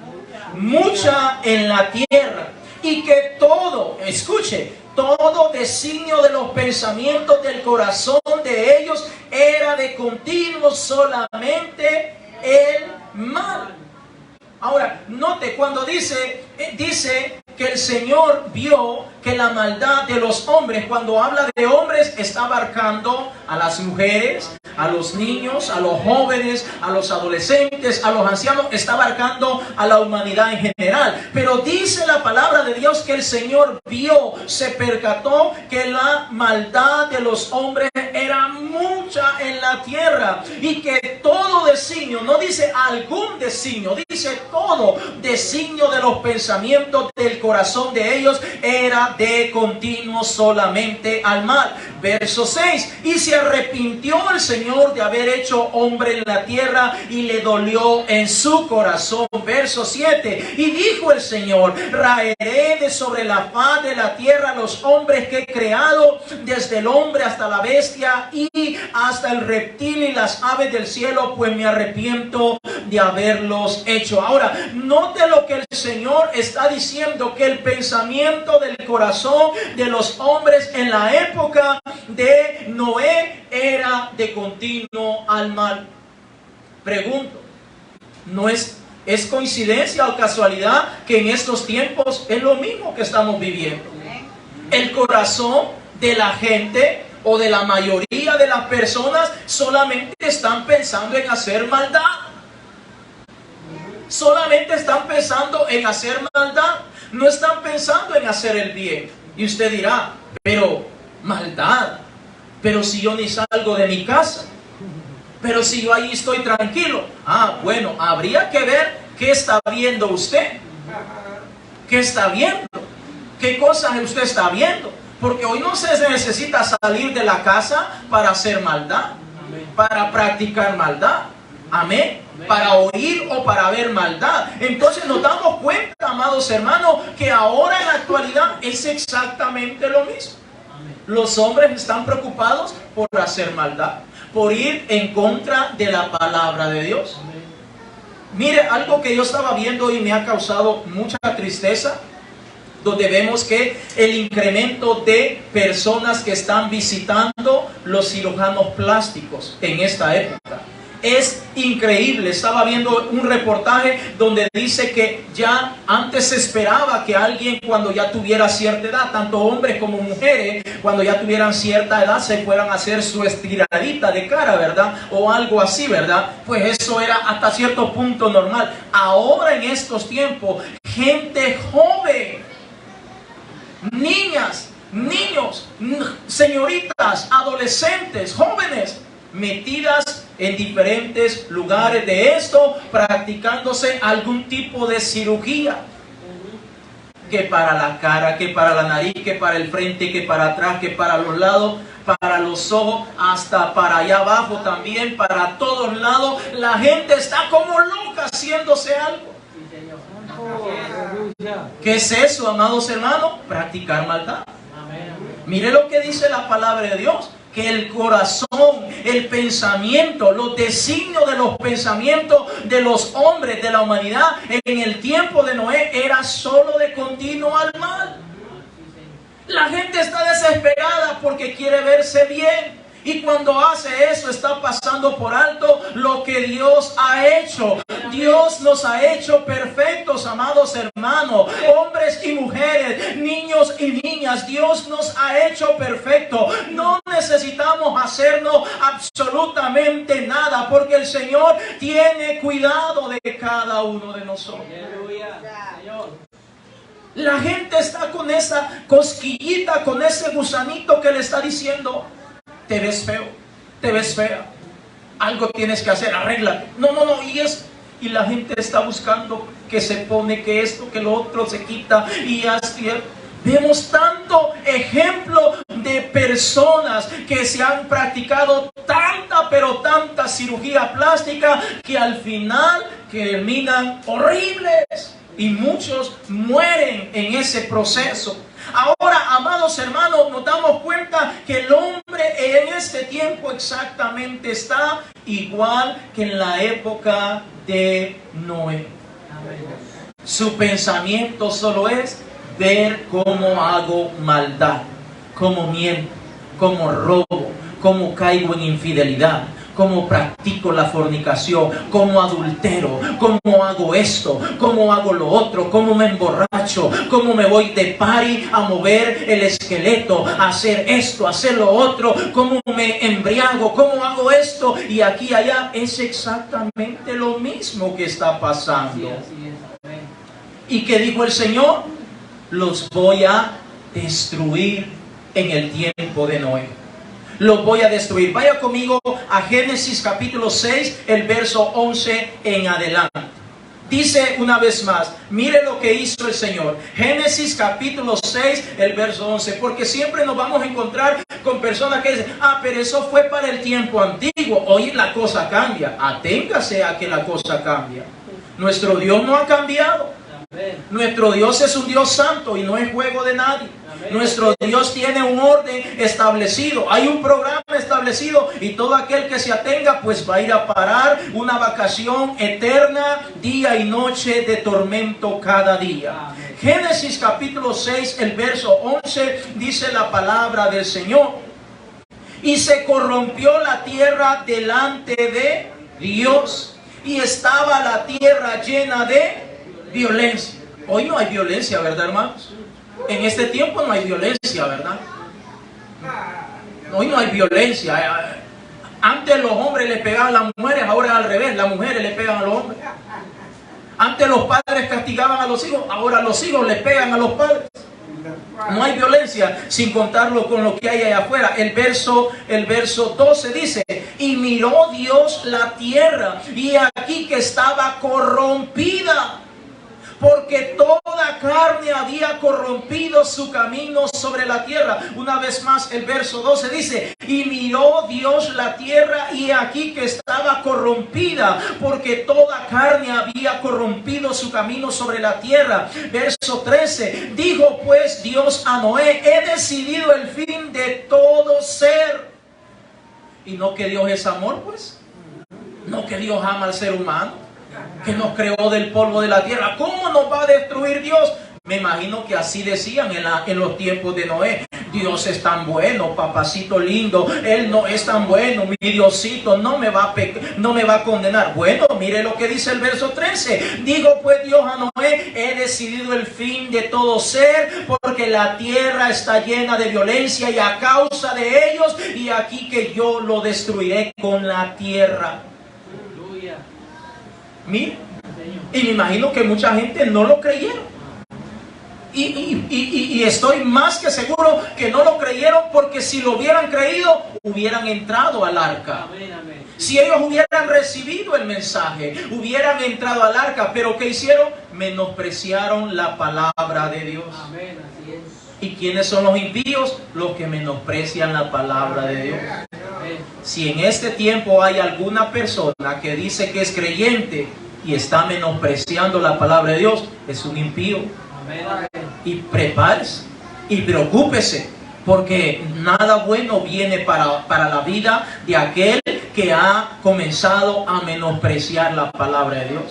mucha en la tierra. Y que todo, escuche, todo designio de los pensamientos del corazón de ellos era de continuo solamente el mal. Ahora, note cuando dice que el Señor vio que la maldad de los hombres, cuando habla de hombres, está abarcando a las mujeres, a los niños, a los jóvenes, a los adolescentes, a los ancianos, está abarcando a la humanidad en general. Pero dice la palabra de Dios que el Señor vio, se percató que la maldad de los hombres era mucha en la tierra y que todo designio, no dice algún designio, dice todo designio de los pensamientos del corazón de ellos era de continuo solamente al mal. Verso 6, y se arrepintió el Señor de haber hecho hombre en la tierra y le dolió en su corazón. Verso 7, y dijo el Señor, raeré de sobre la faz de la tierra los hombres que he creado, desde el hombre hasta la bestia y hasta el reptil y las aves del cielo, pues me arrepiento de haberlos hecho. Ahora, note lo que el Señor está diciendo, que el pensamiento del corazón de los hombres en la época de Noé era de continuo al mal. Pregunto, ¿no es coincidencia o casualidad que en estos tiempos es lo mismo que estamos viviendo? El corazón de la gente o de la mayoría de las personas solamente están pensando en hacer maldad. Solamente están pensando en hacer maldad. No están pensando en hacer el bien. Y usted dirá, pero maldad. Pero si yo ni salgo de mi casa. Pero si yo ahí estoy tranquilo. Ah, bueno, habría que ver qué está viendo usted. ¿Qué está viendo? ¿Qué cosas usted está viendo? Porque hoy no se necesita salir de la casa para hacer maldad, para practicar maldad. Amén. Para oír o para ver maldad. Entonces nos damos cuenta, amados hermanos, que ahora en la actualidad es exactamente lo mismo. Los hombres están preocupados por hacer maldad, por ir en contra de la palabra de Dios. Mire, algo que yo estaba viendo y me ha causado mucha tristeza, donde vemos que el incremento de personas que están visitando los cirujanos plásticos en esta época. Es increíble. Estaba viendo un reportaje donde dice que ya antes se esperaba que alguien cuando ya tuviera cierta edad, tanto hombres como mujeres, cuando ya tuvieran cierta edad se fueran a hacer su estiradita de cara, ¿verdad? O algo así, ¿verdad? Pues eso era hasta cierto punto normal. Ahora en estos tiempos, gente joven, niñas, niños, señoritas, adolescentes, jóvenes, metidas en diferentes lugares de esto, practicándose algún tipo de cirugía, que para la cara, que para la nariz, que para el frente, que para atrás, que para los lados, para los ojos, hasta para allá abajo también, para todos lados. La gente está como loca haciéndose algo. ¿Qué es eso, amados hermanos? Practicar maldad. Mire lo que dice la palabra de Dios, que el corazón, el pensamiento, los designios de los pensamientos de los hombres de la humanidad en el tiempo de Noé era solo de continuo al mal. La gente está desesperada porque quiere verse bien. Y cuando hace eso está pasando por alto lo que Dios ha hecho. Dios nos ha hecho perfectos, amados hermanos, hombres y mujeres, niños y niñas. Dios nos ha hecho perfectos. No necesitamos hacernos absolutamente nada, porque el Señor tiene cuidado de cada uno de nosotros. La gente está con esa cosquillita, con ese gusanito que le está diciendo: te ves feo, te ves fea, algo tienes que hacer, arréglate. No, y la gente está buscando que se pone, que esto, que lo otro, se quita y así. Vemos tanto ejemplo de personas que se han practicado tanta, pero tanta cirugía plástica que al final terminan horribles y muchos mueren en ese proceso. Ahora, amados hermanos, nos damos cuenta que el hombre en este tiempo exactamente está igual que en la época de Noé. Su pensamiento solo es ver cómo hago maldad, cómo miento, cómo robo, cómo caigo en infidelidad, cómo practico la fornicación, cómo adultero, cómo hago esto, cómo hago lo otro, cómo me emborracho, cómo me voy de party a mover el esqueleto, a hacer esto, a hacer lo otro, cómo me embriago, cómo hago esto y aquí y allá. Es exactamente lo mismo que está pasando. ¿Y qué dijo el Señor? Los voy a destruir en el tiempo de Noé. Los voy a destruir. Vaya conmigo a Génesis capítulo 6, el verso 11 en adelante. Dice una vez más, mire lo que hizo el Señor. Génesis capítulo 6, el verso 11. Porque siempre nos vamos a encontrar con personas que dicen: pero eso fue para el tiempo antiguo. Hoy la cosa cambia. Aténgase a que la cosa cambia. Nuestro Dios no ha cambiado. Nuestro Dios es un Dios santo y no es juego de nadie. Nuestro Dios tiene un orden establecido, hay un programa establecido, y todo aquel que se atenga pues va a ir a parar una vacación eterna, día y noche de tormento cada día. Génesis capítulo 6, el verso 11, dice la palabra del Señor: Y se corrompió la tierra delante de Dios, y estaba la tierra llena de violencia. Hoy no hay violencia, ¿verdad, hermanos? En este tiempo no hay violencia, ¿verdad? Hoy no hay violencia. Antes los hombres le pegaban a las mujeres, ahora es al revés, las mujeres le pegan a los hombres. Antes los padres castigaban a los hijos, ahora los hijos le pegan a los padres. No hay violencia, sin contarlo con lo que hay allá afuera. El verso 12 dice: y miró Dios la tierra, y aquí que estaba corrompida, porque toda carne había corrompido su camino sobre la tierra. Una vez más, el verso 12 dice: y miró Dios la tierra, y aquí que estaba corrompida, porque toda carne había corrompido su camino sobre la tierra. Verso 13: dijo pues Dios a Noé: he decidido el fin de todo ser. ¿Y no que Dios es amor, pues? ¿No que Dios ama al ser humano, que nos creó del polvo de la tierra? ¿Cómo nos va a destruir Dios? Me imagino que así decían en los tiempos de Noé: Dios es tan bueno, papacito lindo, Él no es tan bueno, mi Diosito no me va a condenar. Bueno, mire lo que dice el verso 13. Dijo pues Dios a Noé: he decidido el fin de todo ser, porque la tierra está llena de violencia, y a causa de ellos, y aquí que yo lo destruiré con la tierra. Mire, y me imagino que mucha gente no lo creyeron. Y estoy más que seguro que no lo creyeron, porque si lo hubieran creído, hubieran entrado al arca. Si ellos hubieran recibido el mensaje, hubieran entrado al arca. Pero ¿qué hicieron? Menospreciaron la palabra de Dios. ¿Y quiénes son los impíos? Los que menosprecian la palabra de Dios. Si en este tiempo hay alguna persona que dice que es creyente y está menospreciando la palabra de Dios, es un impío. Y prepárese y preocúpese, porque nada bueno viene para la vida de aquel que ha comenzado a menospreciar la palabra de Dios.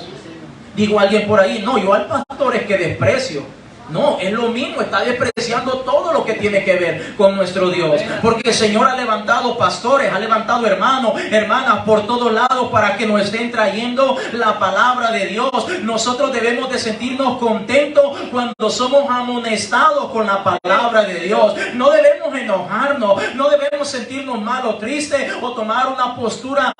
Digo alguien por ahí: no, yo al pastor es que desprecio. No, es lo mismo, está despreciando todo lo que tiene que ver con nuestro Dios. Porque el Señor ha levantado pastores, ha levantado hermanos, hermanas por todos lados para que nos estén trayendo la palabra de Dios. Nosotros debemos de sentirnos contentos cuando somos amonestados con la palabra de Dios. No debemos enojarnos, no debemos sentirnos mal o tristes, o tomar una postura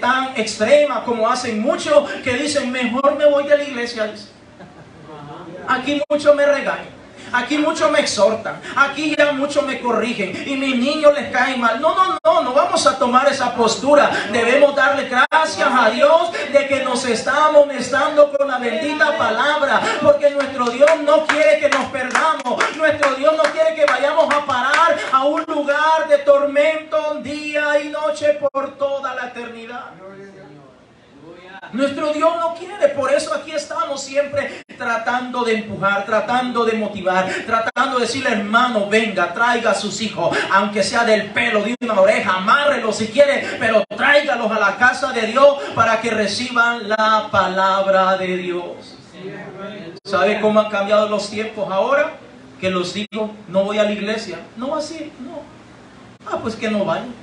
tan extrema como hacen muchos, que dicen: mejor me voy de la iglesia. Aquí muchos me regañan, aquí muchos me exhortan, aquí ya muchos me corrigen, y mis niños les caen mal. No vamos a tomar esa postura. Debemos darle gracias a Dios de que nos está amonestando con la bendita palabra, porque nuestro Dios no quiere que nos perdamos. Nuestro Dios no quiere que vayamos a parar a un lugar de tormento día y noche por toda la eternidad. Nuestro Dios no quiere. Por eso aquí estamos siempre tratando de empujar, tratando de motivar, tratando de decirle: hermano, venga, traiga a sus hijos, aunque sea del pelo de una oreja, amárrelos si quiere, pero tráigalos a la casa de Dios para que reciban la palabra de Dios. ¿Sabe cómo han cambiado los tiempos ahora? Que los digo: no voy a la iglesia. No, así, no. Pues que no vayan.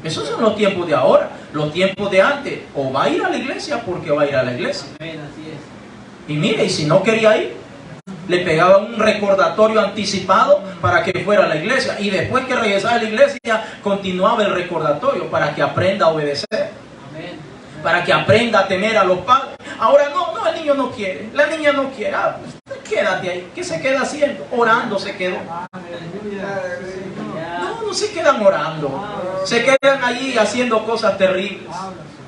Esos son los tiempos de ahora. Los tiempos de antes: o va a ir a la iglesia porque va a ir a la iglesia. Y mire, y si no quería ir, le pegaba un recordatorio anticipado para que fuera a la iglesia. Y después que regresaba a la iglesia, continuaba el recordatorio para que aprenda a obedecer, para que aprenda a temer a los padres. Ahora no, el niño no quiere, la niña no quiere. Pues quédate ahí. ¿Qué se queda haciendo? Orando se quedó. No se quedan orando, se quedan allí haciendo cosas terribles.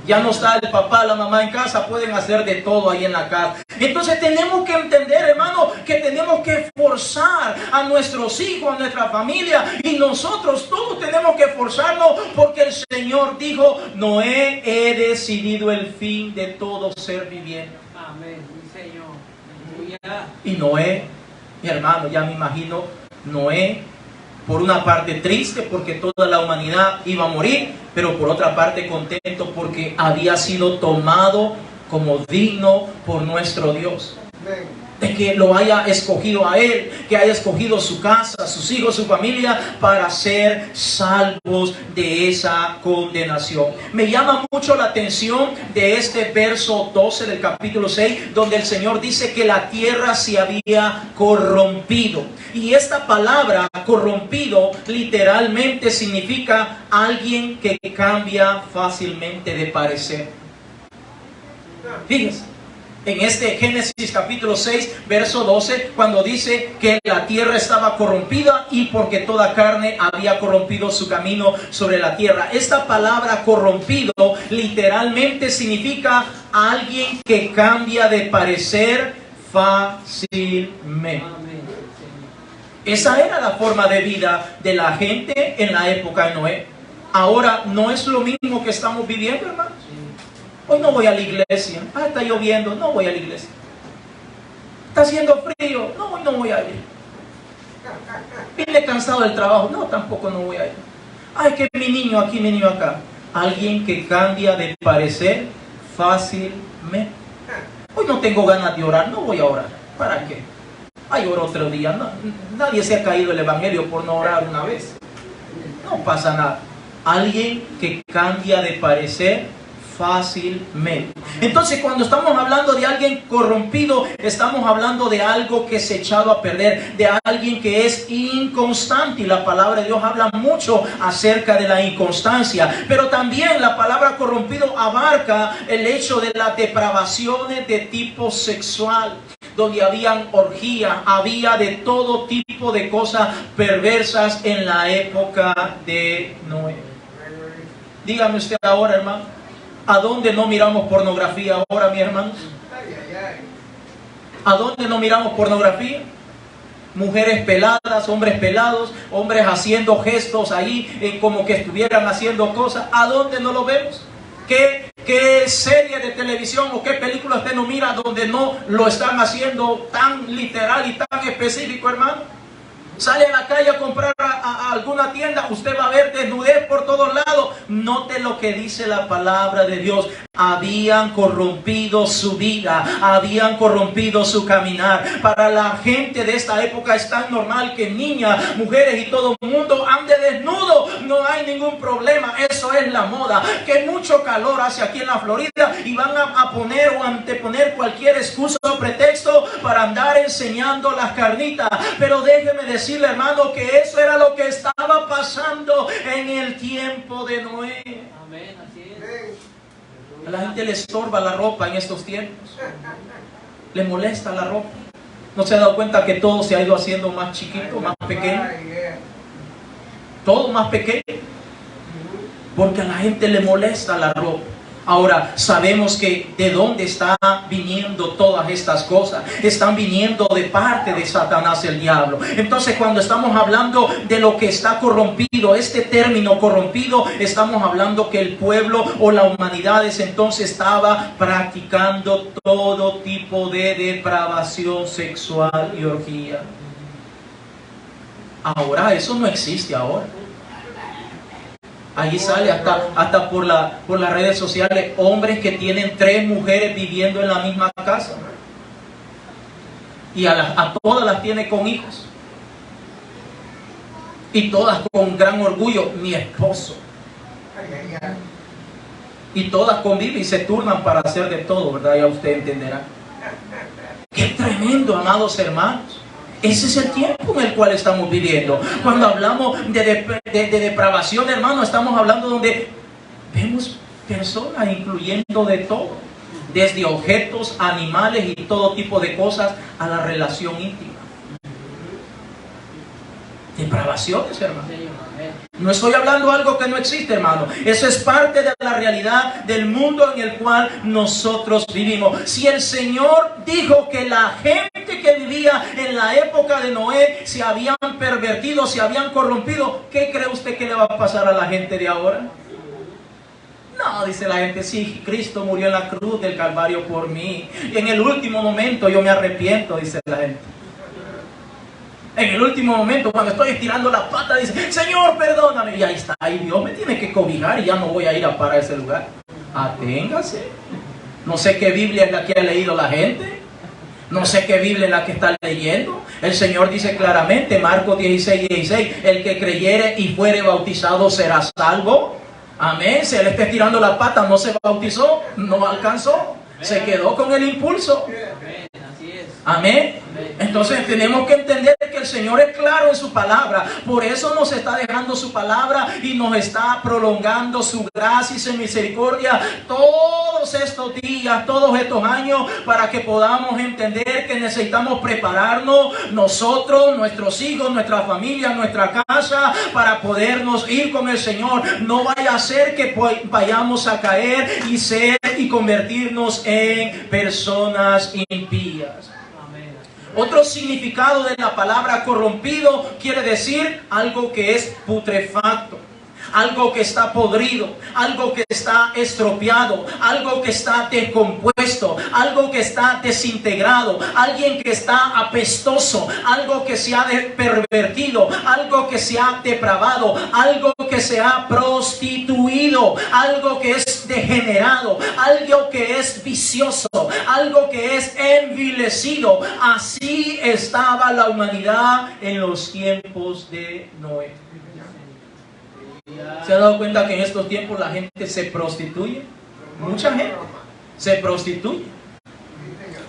Ya no está el papá, la mamá en casa, pueden hacer de todo ahí en la casa. Entonces tenemos que entender, hermano, que tenemos que forzar a nuestros hijos, a nuestra familia, y nosotros todos tenemos que forzarnos, porque el Señor dijo: Noé, he decidido el fin de todo ser viviente. Amén, Señor. Y Noé, mi hermano, ya me imagino Noé, por una parte triste porque toda la humanidad iba a morir, pero por otra parte contento porque había sido tomado como digno por nuestro Dios. de que lo haya escogido a él, que haya escogido su casa, sus hijos, su familia, para ser salvos de esa condenación. Me llama mucho la atención de este verso 12 del capítulo 6, donde el Señor dice que la tierra se había corrompido. Y esta palabra corrompido literalmente significa alguien que cambia fácilmente de parecer. Fíjense. En este Génesis capítulo 6, verso 12, cuando dice que la tierra estaba corrompida y porque toda carne había corrompido su camino sobre la tierra. Esta palabra corrompido literalmente significa alguien que cambia de parecer fácilmente. Esa era la forma de vida de la gente en la época de Noé. Ahora no es lo mismo que estamos viviendo, hermanos. Hoy no voy a la iglesia. Está lloviendo, no voy a la iglesia. Está haciendo frío, no, hoy no voy a ir. Vine cansado del trabajo, no, tampoco no voy a ir. Ay, que mi niño aquí, mi niño acá. Alguien que cambia de parecer fácilmente. Hoy no tengo ganas de orar, no voy a orar. ¿Para qué? Ay, oro otro día. No, nadie se ha caído el evangelio por no orar una vez. No pasa nada. Alguien que cambia de parecer fácilmente. Entonces, cuando estamos hablando de alguien corrompido, estamos hablando de algo que se ha echado a perder, de alguien que es inconstante. Y la palabra de Dios habla mucho acerca de la inconstancia. Pero también la palabra corrompido abarca el hecho de las depravaciones de tipo sexual, donde habían orgías, había de todo tipo de cosas perversas en la época de Noé. Dígame usted ahora, hermano, ¿a dónde no miramos pornografía ahora, mis hermanos? ¿A dónde no miramos pornografía? Mujeres peladas, hombres pelados, hombres haciendo gestos ahí como que estuvieran haciendo cosas. ¿A dónde no lo vemos? ¿Qué serie de televisión o qué película usted no mira donde no lo están haciendo tan literal y tan específico, hermano? Sale a la calle a comprar a alguna tienda, usted va a ver desnudez por todos lados. Note lo que dice la palabra de Dios. Habían corrompido su vida, habían corrompido su caminar. Para la gente de esta época es tan normal que niñas, mujeres y todo el mundo ande desnudo. No hay ningún problema, eso es la moda. Que mucho calor hace aquí en la Florida y van a poner o anteponer cualquier excusa o pretexto para andar enseñando las carnitas. Pero déjeme decirle, hermano, que eso era lo que estaba pasando en el tiempo de Noé. Amén, así es. A la gente le estorba la ropa en estos tiempos. Le molesta la ropa. ¿No se ha dado cuenta que todo se ha ido haciendo más chiquito, más pequeño? Todo más pequeño. Porque a la gente le molesta la ropa. Ahora, sabemos que de dónde están viniendo todas estas cosas. Están viniendo de parte de Satanás, el diablo. Entonces, cuando estamos hablando de lo que está corrompido, este término corrompido, estamos hablando que el pueblo o la humanidad entonces estaba practicando todo tipo de depravación sexual y orgía. Ahora, eso no existe ahora. Ahí sale hasta por las redes sociales hombres que tienen 3 mujeres viviendo en la misma casa. Y a todas las tiene con hijos. Y todas con gran orgullo, mi esposo. Y todas conviven y se turnan para hacer de todo, ¿verdad? Ya usted entenderá. ¡Qué tremendo, amados hermanos! Ese es el tiempo en el cual estamos viviendo. Cuando hablamos de depravación, hermano, estamos hablando donde vemos personas incluyendo de todo. Desde objetos, animales y todo tipo de cosas a la relación íntima. Depravaciones, hermano. No estoy hablando de algo que no existe, hermano. Eso es parte de la realidad del mundo en el cual nosotros vivimos. Si el Señor dijo que la gente que vivía en la época de Noé se habían pervertido, se habían corrompido, ¿qué cree usted que le va a pasar a la gente de ahora? No, dice la gente, sí, Cristo murió en la cruz del Calvario por mí. Y en el último momento yo me arrepiento, dice la gente. En el último momento, cuando estoy estirando la pata, dice, Señor, perdóname. Y ahí está, ahí Dios me tiene que cobijar y ya no voy a ir a parar ese lugar. Aténgase. No sé qué Biblia es la que ha leído la gente. No sé qué Biblia es la que está leyendo. El Señor dice claramente, Marcos 16:16, el que creyere y fuere bautizado será salvo. Amén. Si él está estirando la pata, no se bautizó, no alcanzó, se quedó con el impulso. Amén. Entonces tenemos que entender que el Señor es claro en su palabra. Por eso nos está dejando su palabra y nos está prolongando su gracia y su misericordia todos estos días, todos estos años, para que podamos entender que necesitamos prepararnos nosotros, nuestros hijos, nuestra familia, nuestra casa, para podernos ir con el Señor. No vaya a ser que vayamos a caer y convertirnos en personas impías. Otro significado de la palabra corrompido quiere decir algo que es putrefacto, algo que está podrido, algo que está estropeado, algo que está descompuesto, algo que está desintegrado, alguien que está apestoso, algo que se ha pervertido, algo que se ha depravado, algo que se ha prostituido, algo que es degenerado, algo que es vicioso, algo que es envilecido. Así estaba la humanidad en los tiempos de Noé. ¿Se ha dado cuenta que en estos tiempos la gente se prostituye? Mucha gente se prostituye.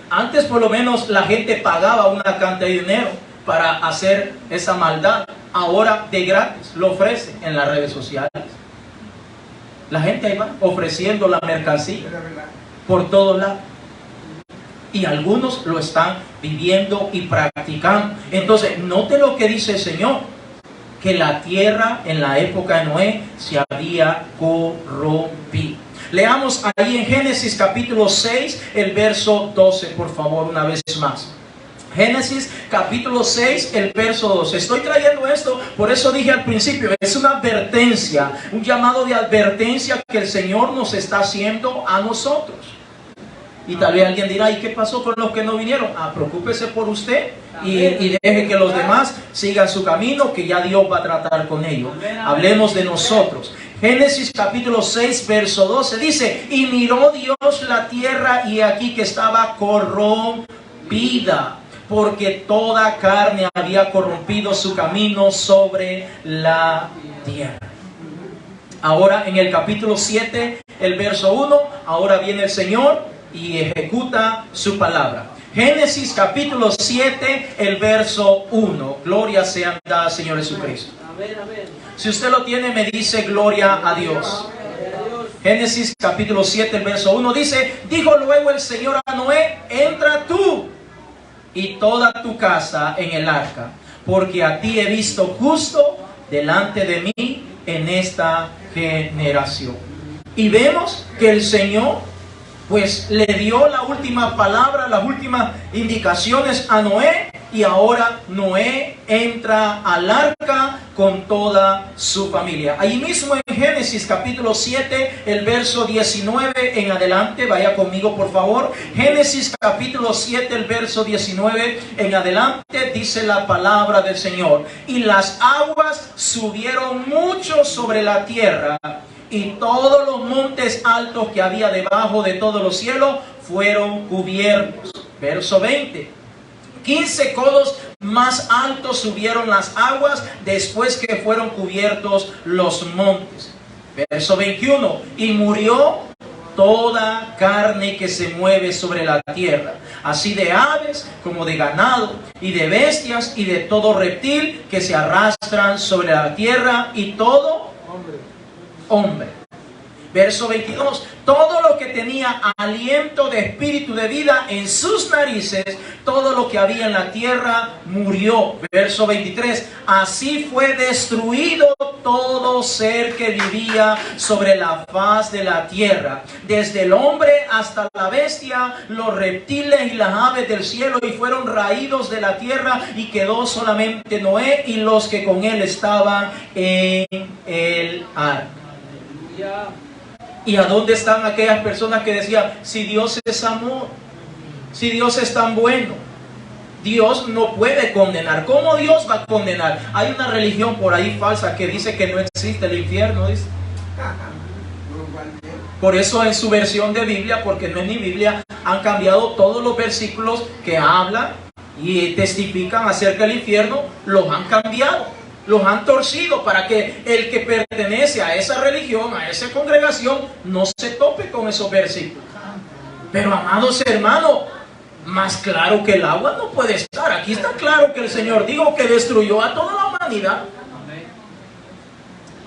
Antes por lo menos la gente pagaba una cantidad de dinero para hacer esa maldad. Ahora de gratis lo ofrece en las redes sociales. La gente ahí va ofreciendo la mercancía por todos lados. Y algunos lo están viviendo y practicando. Entonces, note lo que dice el Señor, que la tierra en la época de Noé se había corrompido. Leamos ahí en Génesis capítulo 6, el verso 12, por favor, una vez más. Génesis capítulo 6, el verso 12. Estoy trayendo esto, por eso dije al principio, es una advertencia, un llamado de advertencia que el Señor nos está haciendo a nosotros. Y tal vez alguien dirá, ¿y qué pasó con los que no vinieron? Preocúpese por usted y deje que los demás sigan su camino, que ya Dios va a tratar con ellos. Hablemos de nosotros. Génesis capítulo 6, verso 12 dice, y miró Dios la tierra y aquí que estaba corrompida, porque toda carne había corrompido su camino sobre la tierra. Ahora en el capítulo 7, el verso 1, ahora viene el Señor y ejecuta su palabra. Génesis capítulo 7, el verso 1. Gloria sea dada, Señor Jesucristo. Si usted lo tiene, me dice gloria a Dios. Génesis capítulo 7, el verso 1 dice, dijo luego el Señor a Noé, entra tú y toda tu casa en el arca, porque a ti he visto justo delante de mí en esta generación. Y vemos que el Señor pues le dio la última palabra, las últimas indicaciones a Noé, y ahora Noé entra al arca con toda su familia. Allí mismo en Génesis capítulo 7, el verso 19 en adelante, vaya conmigo por favor. Génesis capítulo 7, el verso 19 en adelante, dice la palabra del Señor. Y las aguas subieron mucho sobre la tierra, y todos los montes altos que había debajo de todos los cielos fueron cubiertos. Verso 20. 15 codos más altos subieron las aguas después que fueron cubiertos los montes. Verso 21. Y murió toda carne que se mueve sobre la tierra, así de aves como de ganado, y de bestias, y de todo reptil que se arrastran sobre la tierra, y todo hombre. Verso 22, todo lo que tenía aliento de espíritu de vida en sus narices, todo lo que había en la tierra murió. Verso 23, así fue destruido todo ser que vivía sobre la faz de la tierra, desde el hombre hasta la bestia, los reptiles y las aves del cielo, y fueron raídos de la tierra, y quedó solamente Noé y los que con él estaban en el arca. ¿Y a dónde están aquellas personas que decían, si Dios es amor, si Dios es tan bueno, Dios no puede condenar? ¿Cómo Dios va a condenar? Hay una religión por ahí falsa que dice que no existe el infierno, dice. Por eso en su versión de Biblia, porque no es ni Biblia, han cambiado todos los versículos que hablan y testifican acerca del infierno, los han cambiado, los han torcido para que el que pertenece a esa religión, a esa congregación, no se tope con esos versículos. Pero amados hermanos, más claro que el agua no puede estar. Aquí está claro que el Señor dijo que destruyó a toda la humanidad.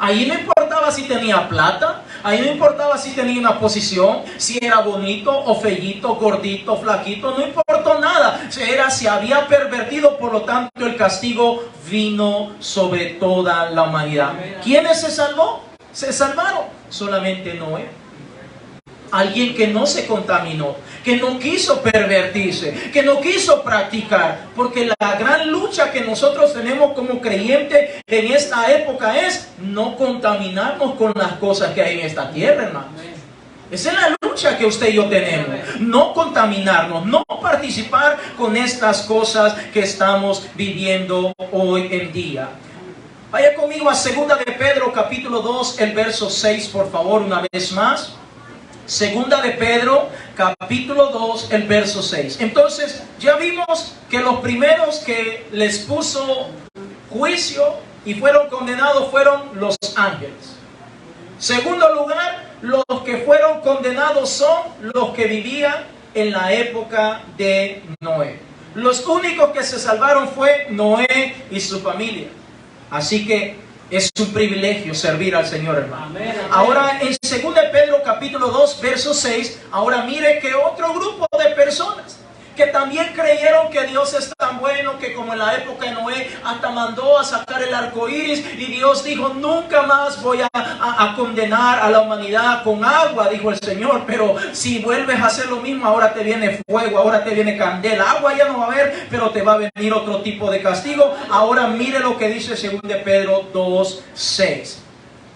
Ahí no importaba si tenía plata, ahí no importaba si tenía una posición, si era bonito o feíto, gordito, flaquito, no importó nada. Era si había pervertido, por lo tanto el castigo vino sobre toda la humanidad. ¿Quiénes se salvó? Se salvaron solamente Noé. Alguien que no se contaminó, que no quiso pervertirse, que no quiso practicar, porque la gran lucha que nosotros tenemos como creyentes en esta época es no contaminarnos con las cosas que hay en esta tierra, hermanos. Esa es la lucha que usted y yo tenemos, no contaminarnos, no participar con estas cosas que estamos viviendo hoy en día. Vaya conmigo a 2 de Pedro capítulo 2, el verso 6, por favor, una vez más. 2 de Pedro, capítulo 2, el verso 6. Entonces, ya vimos que los primeros que les puso juicio y fueron condenados fueron los ángeles. Segundo lugar, los que fueron condenados son los que vivían en la época de Noé. Los únicos que se salvaron fue Noé y su familia. Así que es un privilegio servir al Señor, hermano. Amén, amén. Ahora, en 2 de Pedro, capítulo 2, verso 6, ahora mire que otro grupo de personas que también creyeron que Dios es tan bueno, que como en la época de Noé, hasta mandó a sacar el arco iris, y Dios dijo, nunca más voy a condenar a la humanidad con agua, dijo el Señor, pero si vuelves a hacer lo mismo, ahora te viene fuego, ahora te viene candela, agua ya no va a haber, pero te va a venir otro tipo de castigo. Ahora mire lo que dice 2 de Pedro 2, 6.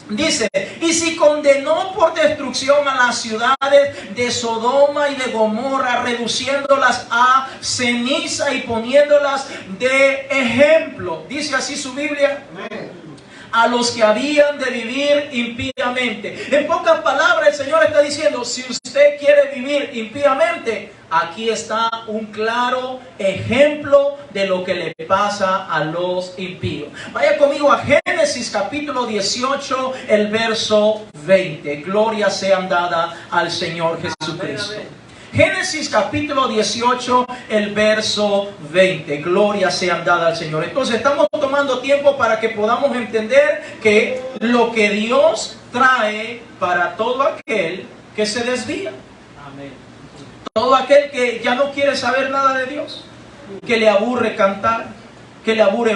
Dice, y si condenó por destrucción a las ciudades de Sodoma y de Gomorra, reduciéndolas a ceniza y poniéndolas de ejemplo, dice así su Biblia, a los que habían de vivir impíamente. En pocas palabras el Señor está diciendo, si usted quiere vivir impíamente, aquí está un claro ejemplo de lo que le pasa a los impíos. Vaya conmigo a Génesis capítulo 18, el verso 20. Gloria sea dada al Señor Jesucristo. Génesis capítulo 18, el verso 20. Gloria sea dada al Señor. Entonces estamos tomando tiempo para que podamos entender que lo que Dios trae para todo aquel que se desvía. Amén. Todo aquel que ya no quiere saber nada de Dios, que le aburre cantar, que le aburre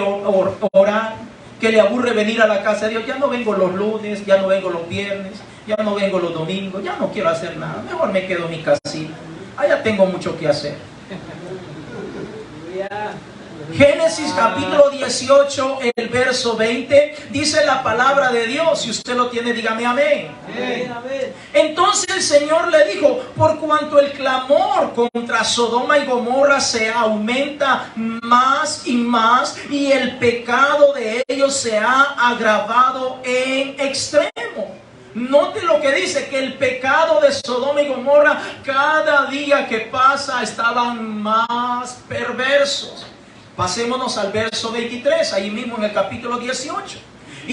orar, que le aburre venir a la casa de Dios. Ya no vengo los lunes, ya no vengo los viernes, ya no vengo los domingos, ya no quiero hacer nada, mejor me quedo en mi casita, allá tengo mucho que hacer. Génesis capítulo 18, el verso 20, dice la palabra de Dios. Si usted lo tiene, dígame amén. Amén. Entonces el Señor le dijo, por cuanto el clamor contra Sodoma y Gomorra se aumenta más y más, y el pecado de ellos se ha agravado en extremo. Note lo que dice, que el pecado de Sodoma y Gomorra cada día que pasa estaban más perversos. Pasémonos al verso 23, ahí mismo en el capítulo 18.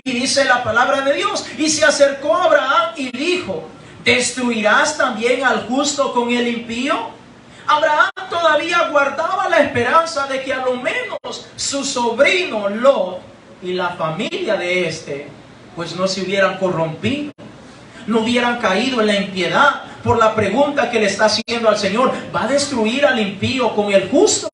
Y dice la palabra de Dios, y se acercó a Abraham y dijo, ¿destruirás también al justo con el impío? Abraham todavía guardaba la esperanza de que a lo menos su sobrino Lot y la familia de este, pues no se hubieran corrompido, no hubieran caído en la impiedad, por la pregunta que le está haciendo al Señor, ¿va a destruir al impío con el justo?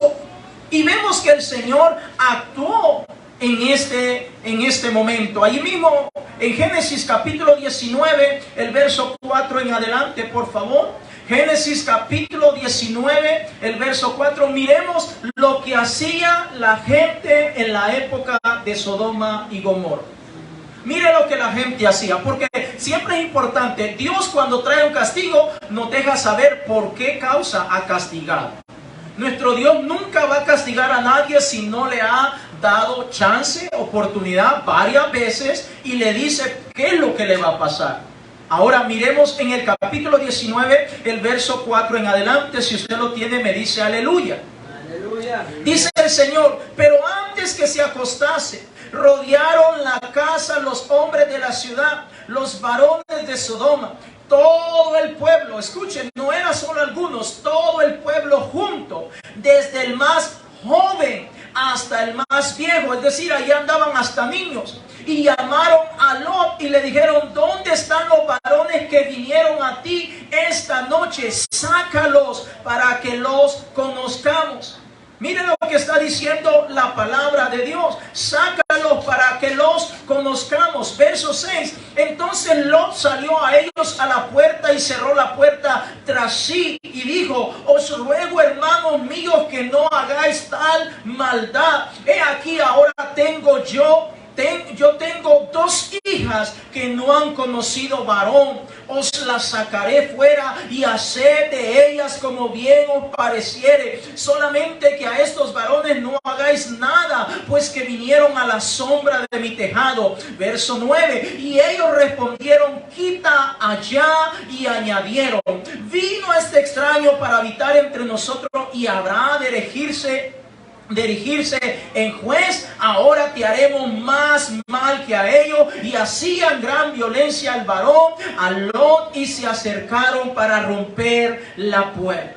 Y vemos que el Señor actuó en este momento. Ahí mismo en Génesis capítulo 19, el verso 4 en adelante, por favor. Génesis capítulo 19, el verso 4. Miremos lo que hacía la gente en la época de Sodoma y Gomorra. Mire lo que la gente hacía, porque siempre es importante. Dios, cuando trae un castigo, nos deja saber por qué causa ha castigado. Nuestro Dios nunca va a castigar a nadie si no le ha dado chance, oportunidad varias veces, y le dice qué es lo que le va a pasar. Ahora miremos en el capítulo 19, el verso 4 en adelante. Si usted lo tiene, me dice aleluya. Aleluya. Dice el Señor: pero antes que se acostase, rodearon la casa los hombres de la ciudad, los varones de Sodoma, todo el pueblo. Escuchen, no era solo algunos, todo el pueblo junto, desde el más joven hasta el más viejo, es decir, allí andaban hasta niños. Y llamaron a Lot y le dijeron: ¿dónde están los varones que vinieron a ti esta noche? Sácalos para que los conozcamos. Miren lo que está diciendo la palabra de Dios: sácalos para que los conozcamos. Verso 6. Entonces Lot salió a ellos a la puerta y cerró la puerta tras sí y dijo: os ruego, hermanos míos, que no hagáis tal maldad. He aquí, ahora yo tengo dos hijas que no han conocido varón. Os las sacaré fuera y haced de ellas como bien os pareciere. Solamente que a estos varones no hagáis nada, pues que vinieron a la sombra de mi tejado. Verso 9. Y ellos respondieron: quita allá. Y añadieron: vino este extraño para habitar entre nosotros y habrá de dirigirse en juez. Ahora te haremos más mal que a ellos. Y hacían gran violencia al varón, a Lot, y se acercaron para romper la puerta.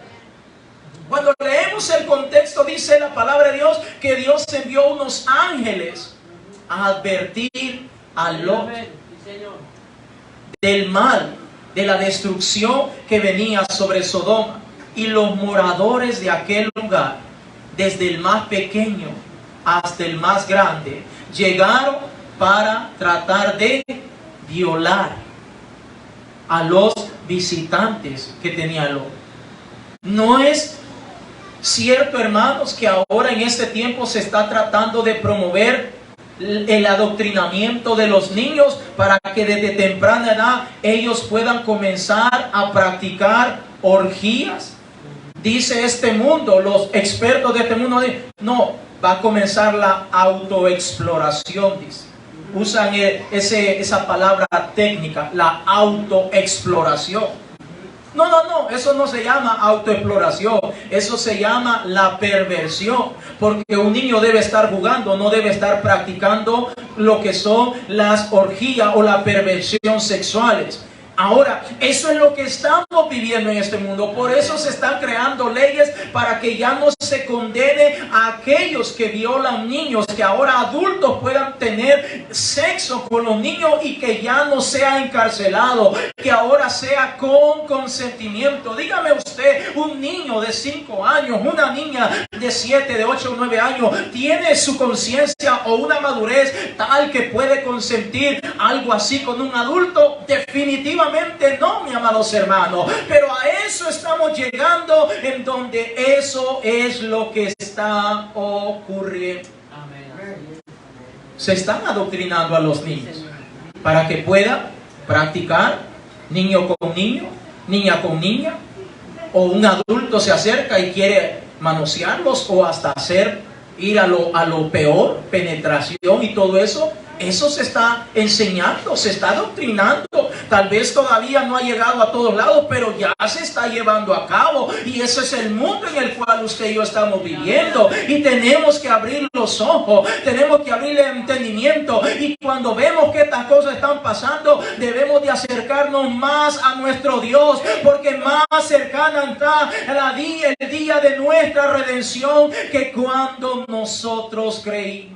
Cuando leemos el contexto, dice la palabra de Dios que Dios envió unos ángeles a advertir a Lot del mal, de la destrucción que venía sobre Sodoma. Y los moradores de aquel lugar, desde el más pequeño hasta el más grande, llegaron para tratar de violar a los visitantes que tenía Lot. ¿No es cierto, hermanos, que ahora en este tiempo se está tratando de promover el adoctrinamiento de los niños para que desde temprana edad ellos puedan comenzar a practicar orgías? Dice este mundo, los expertos de este mundo, no, va a comenzar la autoexploración, dice. Usan esa palabra técnica, la autoexploración. No, eso no se llama autoexploración, eso se llama la perversión, porque un niño debe estar jugando, no debe estar practicando lo que son las orgías o la perversión sexuales. Ahora, eso es lo que estamos viviendo en este mundo. Por eso se están creando leyes para que ya no se condene a aquellos que violan niños, que ahora adultos puedan tener sexo con los niños y que ya no sea encarcelado, que ahora sea con consentimiento. Dígame usted, un niño de 5 años, una niña de 7, de 8 o 9 años, ¿tiene su conciencia o una madurez tal que puede consentir algo así con un adulto? Definitivamente no, mis amados hermanos, pero a eso estamos llegando, en donde eso es lo que está ocurriendo. Se están adoctrinando a los niños para que puedan practicar, niño con niño, niña con niña, o un adulto se acerca y quiere manosearlos o hasta ir a lo peor, penetración y todo eso. Eso se está enseñando, se está adoctrinando. Tal vez todavía no ha llegado a todos lados, pero ya se está llevando a cabo. Y ese es el mundo en el cual usted y yo estamos viviendo. Y tenemos que abrir los ojos, tenemos que abrir el entendimiento. Y cuando vemos que estas cosas están pasando, debemos de acercarnos más a nuestro Dios, porque más cercana está el día de nuestra redención que cuando nosotros creímos.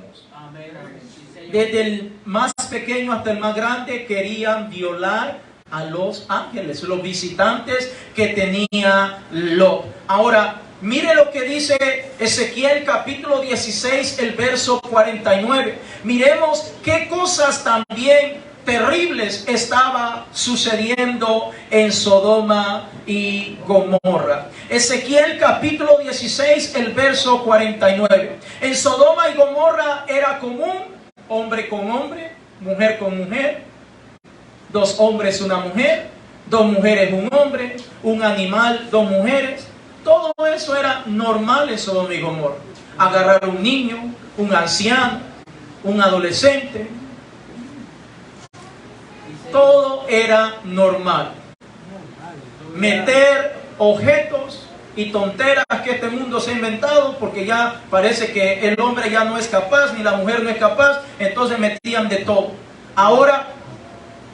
Desde el más pequeño hasta el más grande querían violar a los ángeles, los visitantes que tenía Lot. Ahora, mire lo que dice Ezequiel capítulo 16, el verso 49. Miremos qué cosas también terribles estaba sucediendo en Sodoma y Gomorra. Ezequiel capítulo 16, el verso 49. En Sodoma y Gomorra era común hombre con hombre, mujer con mujer, 2 hombres, una mujer, 2 mujeres, un hombre, un animal, 2 mujeres. Todo eso era normal en Sodoma y Gomorra. Agarrar un niño, un anciano, un adolescente. Todo era normal. Meter objetos y tonteras que este mundo se ha inventado, porque ya parece que el hombre ya no es capaz, ni la mujer no es capaz, entonces metían de todo. Ahora,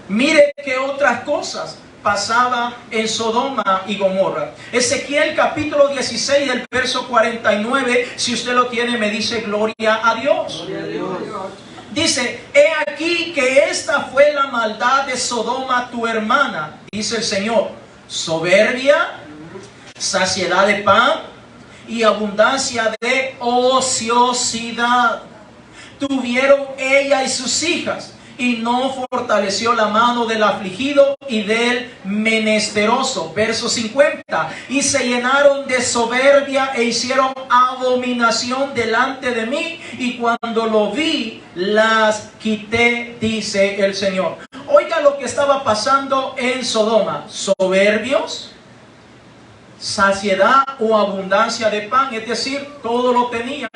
mire qué otras cosas pasaba en Sodoma y Gomorra. Ezequiel capítulo 16, el verso 49, si usted lo tiene, me dice gloria a Dios. Gloria a Dios. Dice, he aquí que esta fue la maldad de Sodoma tu hermana, dice el Señor, soberbia, saciedad de pan y abundancia de ociosidad tuvieron ella y sus hijas, y no fortaleció la mano del afligido y del menesteroso. Verso 50. Y se llenaron de soberbia e hicieron abominación delante de mí, y cuando lo vi, las quité, dice el Señor. Oiga lo que estaba pasando en Sodoma. Soberbios, saciedad o abundancia de pan, es decir, todo lo tenían.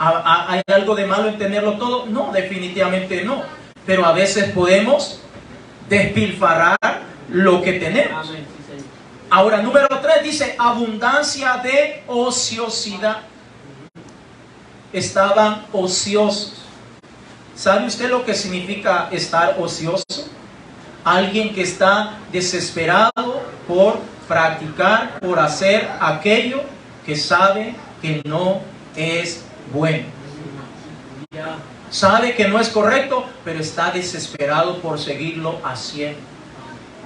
¿Hay algo de malo en tenerlo todo? No, definitivamente no. Pero a veces podemos despilfarrar lo que tenemos. Ahora, número 3 dice abundancia de ociosidad. Estaban ociosos. ¿Sabe usted lo que significa estar ocioso? Alguien que está desesperado por practicar, por hacer aquello que sabe que no es bueno. Sabe que no es correcto, pero está desesperado por seguirlo haciendo.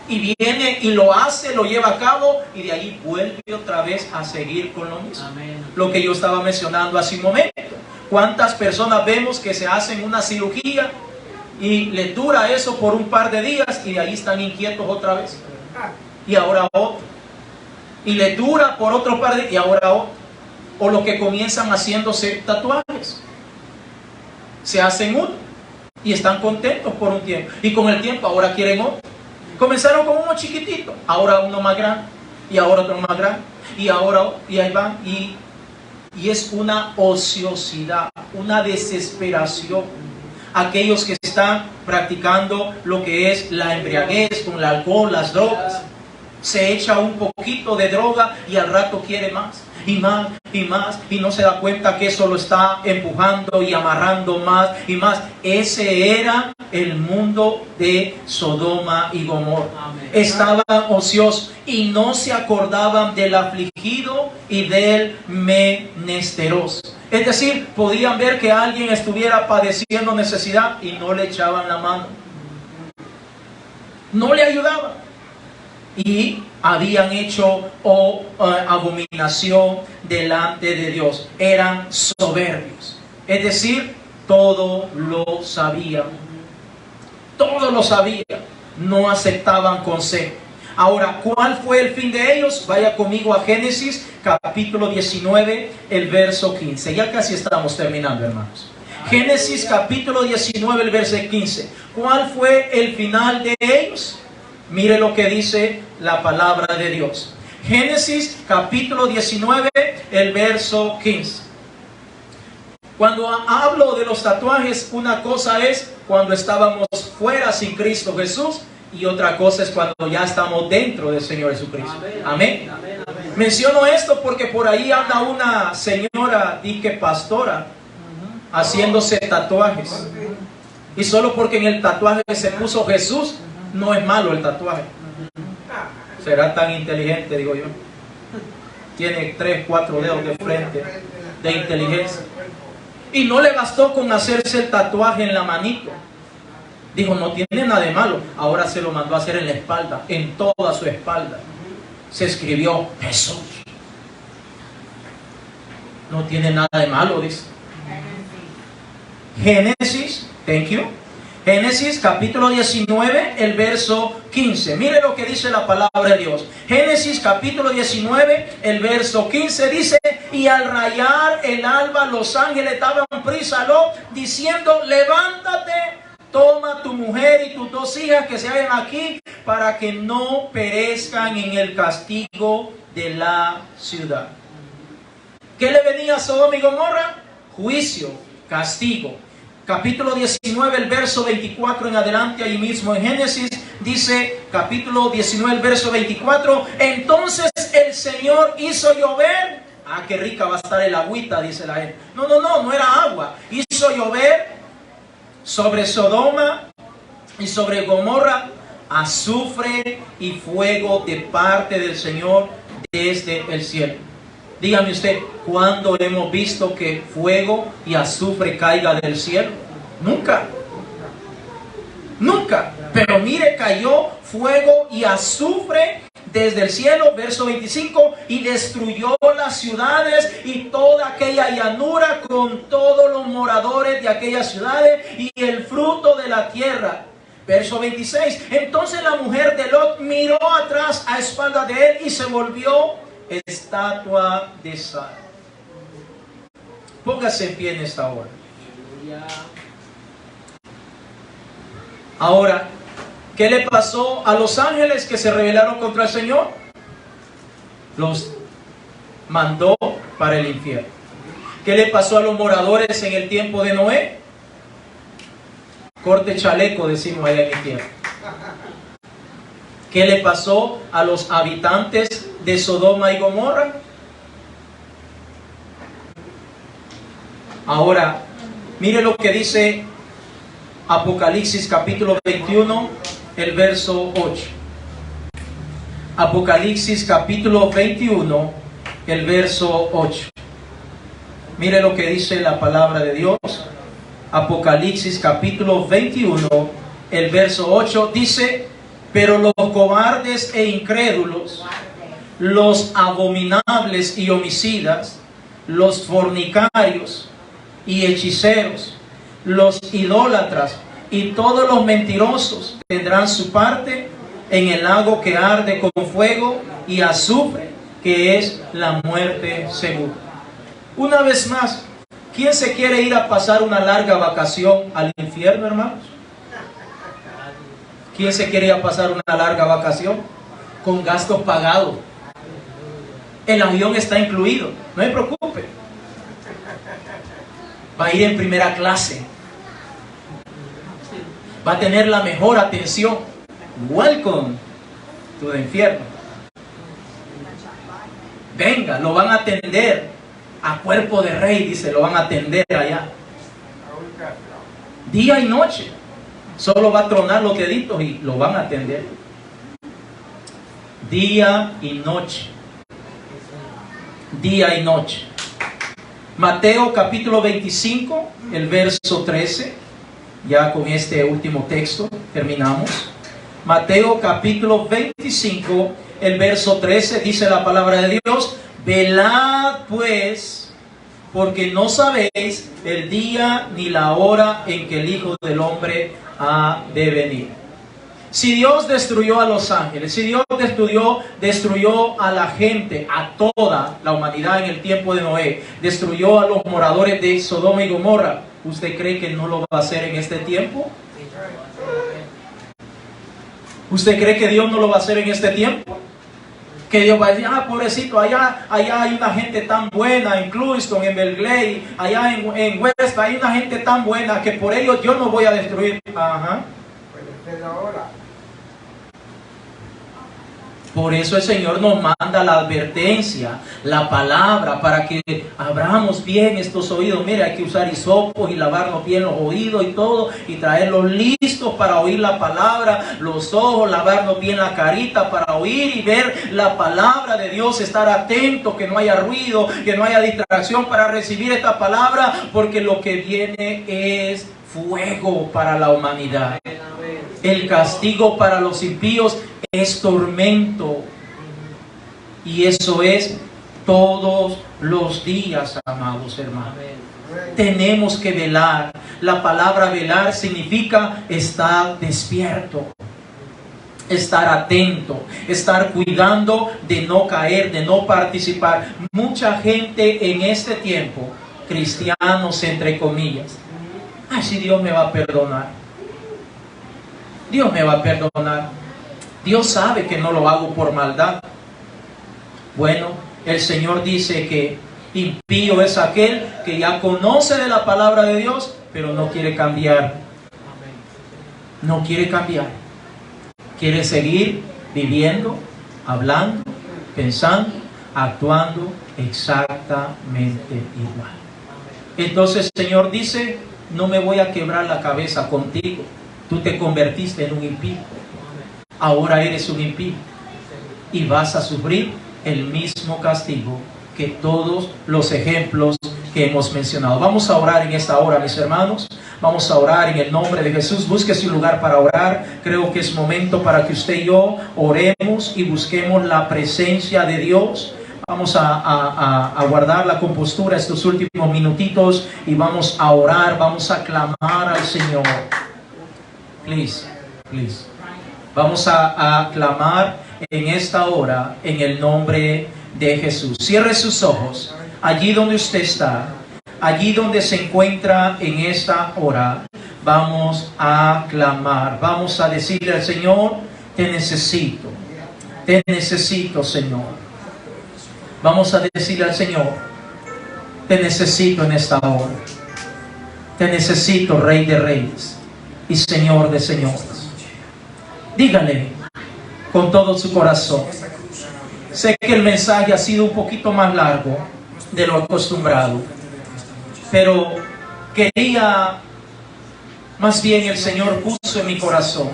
Y viene y lo hace, lo lleva a cabo, y de ahí vuelve otra vez a seguir con lo mismo. Amén. Lo que yo estaba mencionando hace un momento. ¿Cuántas personas vemos que se hacen una cirugía y les dura eso por un par de días y de ahí están inquietos otra vez? Y ahora otro. Y les dura por otro par de días y ahora otro. O lo que comienzan haciéndose tatuajes. Se hacen uno y están contentos por un tiempo. Y con el tiempo ahora quieren otro. Comenzaron con uno chiquitito, ahora uno más grande. Y ahora otro más grande. Y ahora otro, y ahí van. Y es una ociosidad, una desesperación. Aquellos que están practicando lo que es la embriaguez con el alcohol, las drogas. Se echa un poquito de droga y al rato quiere más. Y más, y más, y no se da cuenta que eso lo está empujando y amarrando más y más. Ese era el mundo de Sodoma y Gomorra. Amén. Estaban ociosos y no se acordaban del afligido y del menesteroso. Es decir, podían ver que alguien estuviera padeciendo necesidad y no le echaban la mano. No le ayudaban. Y habían hecho abominación delante de Dios. Eran soberbios. Es decir, todo lo sabían. Todo lo sabían. No aceptaban consejo. Ahora, ¿cuál fue el fin de ellos? Vaya conmigo a Génesis capítulo 19, el verso 15. Ya casi estamos terminando, hermanos. Génesis capítulo 19, el verso 15. ¿Cuál fue el final de ellos? Mire lo que dice la palabra de Dios. Génesis capítulo 19, el verso 15. Cuando hablo de los tatuajes, una cosa es cuando estábamos fuera sin Cristo Jesús, y otra cosa es cuando ya estamos dentro del Señor Jesucristo. Amén. Amén. Amén. Menciono esto porque por ahí anda una señora, dique pastora, haciéndose tatuajes. Y solo porque en el tatuaje se puso Jesús, no es malo el tatuaje. Será tan inteligente, digo yo. Tiene 3, 4 dedos de frente de inteligencia. Y no le bastó con hacerse el tatuaje en la manito. Dijo, no tiene nada de malo. Ahora se lo mandó a hacer en la espalda, en toda su espalda. Se escribió Jesús. No tiene nada de malo, dice. Génesis, thank you. Génesis capítulo 19, el verso 15. Mire lo que dice la palabra de Dios. Génesis capítulo 19, el verso 15 dice: y al rayar el alba los ángeles daban prisa a Lot, diciendo: levántate, toma tu mujer y tus 2 hijas que se hallan aquí, para que no perezcan en el castigo de la ciudad. ¿Qué le venía a Sodoma y Gomorra? Juicio, castigo. capítulo 19, el verso 24 en adelante, ahí mismo en Génesis, dice, capítulo 19, el verso 24, entonces el Señor hizo llover. Ah, qué rica va a estar el agüita, dice la gente. No era agua. Hizo llover sobre Sodoma y sobre Gomorra azufre y fuego de parte del Señor desde el cielo. Dígame usted, ¿cuándo hemos visto que fuego y azufre caiga del cielo? Nunca. Nunca. Pero mire, cayó fuego y azufre desde el cielo, verso 25, y destruyó las ciudades y toda aquella llanura con todos los moradores de aquellas ciudades y el fruto de la tierra. Verso 26, entonces la mujer de Lot miró atrás a espalda de él y se volvió estatua de sal. Póngase en pie en esta hora. Ahora, ¿qué le pasó a los ángeles que se rebelaron contra el Señor? Los mandó para el infierno. ¿Qué le pasó a los moradores en el tiempo de Noé? Corte chaleco, decimos allá en mi tierra. ¿Qué le pasó a los habitantes de Sodoma y Gomorra? Ahora, mire lo que dice Apocalipsis capítulo 21, el verso 8. Apocalipsis capítulo 21, el verso 8. Mire lo que dice la palabra de Dios. Apocalipsis capítulo 21, el verso 8 dice, pero los cobardes e incrédulos, los abominables y homicidas, los fornicarios y hechiceros, los idólatras y todos los mentirosos tendrán su parte en el lago que arde con fuego y azufre, que es la muerte segura. Una vez más, ¿quién se quiere ir a pasar una larga vacación al infierno, hermanos? ¿Quién se quiere ir a pasar una larga vacación? Con gastos pagados. El avión está incluido, no se preocupe. Va a ir en primera clase. Va a tener la mejor atención. Welcome to the infierno. Venga, lo van a atender a cuerpo de rey, dice, lo van a atender allá. Día y noche. Solo va a tronar los deditos y lo van a atender. Día y noche. Día y noche. Mateo capítulo 25, el verso 13. Ya con este último texto terminamos. Mateo capítulo 25, el verso 13, dice la palabra de Dios: velad pues, porque no sabéis el día ni la hora en que el Hijo del Hombre ha de venir. Si Dios destruyó a los ángeles, si Dios destruyó a la gente, a toda la humanidad en el tiempo de Noé, destruyó a los moradores de Sodoma y Gomorra, ¿usted cree que no lo va a hacer en este tiempo? ¿Usted cree que Dios no lo va a hacer en este tiempo? Que Dios va a decir, pobrecito, allá hay una gente tan buena en Clewiston, en Belgley, allá en West, hay una gente tan buena que por ellos yo no voy a destruir. Ajá. Por eso el Señor nos manda la advertencia, la palabra, para que abramos bien estos oídos. Mire, hay que usar hisopos y lavarnos bien los oídos y todo, y traerlos listos para oír la palabra, los ojos, lavarnos bien la carita para oír y ver la palabra de Dios, estar atento, que no haya ruido, que no haya distracción para recibir esta palabra, porque lo que viene es fuego para la humanidad. El castigo para los impíos es tormento. Y eso es todos los días, amados hermanos. Tenemos que velar. La palabra velar significa estar despierto, estar atento, estar cuidando de no caer, de no participar. Mucha gente en este tiempo, cristianos entre comillas, ay, si Dios me va a perdonar. Dios me va a perdonar. Dios sabe que no lo hago por maldad. Bueno, el Señor dice que, Impío es aquel que ya conoce de la palabra de Dios, pero no quiere cambiar. No quiere cambiar. Quiere seguir viviendo, hablando, pensando, actuando exactamente igual. Entonces el Señor dice, no me voy a quebrar la cabeza contigo. Tú te convertiste en un impío. Ahora eres un impío. Y vas a sufrir el mismo castigo que todos los ejemplos que hemos mencionado. Vamos a orar en esta hora, mis hermanos. Vamos a orar en el nombre de Jesús. Búsquese un lugar para orar. Creo que es momento para que usted y yo oremos y busquemos la presencia de Dios. Vamos a guardar la compostura estos últimos minutitos y vamos a orar, vamos a clamar al Señor. Please. Vamos a clamar en esta hora en el nombre de Jesús. Cierre sus ojos allí donde usted está, allí donde se encuentra en esta hora. Vamos a clamar, vamos a decirle al Señor, te necesito, Señor. Vamos a decirle al Señor, te necesito en esta hora. Te necesito, Rey de Reyes y Señor de Señores. Dígale con todo su corazón. Sé que el mensaje ha sido un poquito más largo de lo acostumbrado, pero quería, más bien el Señor puso en mi corazón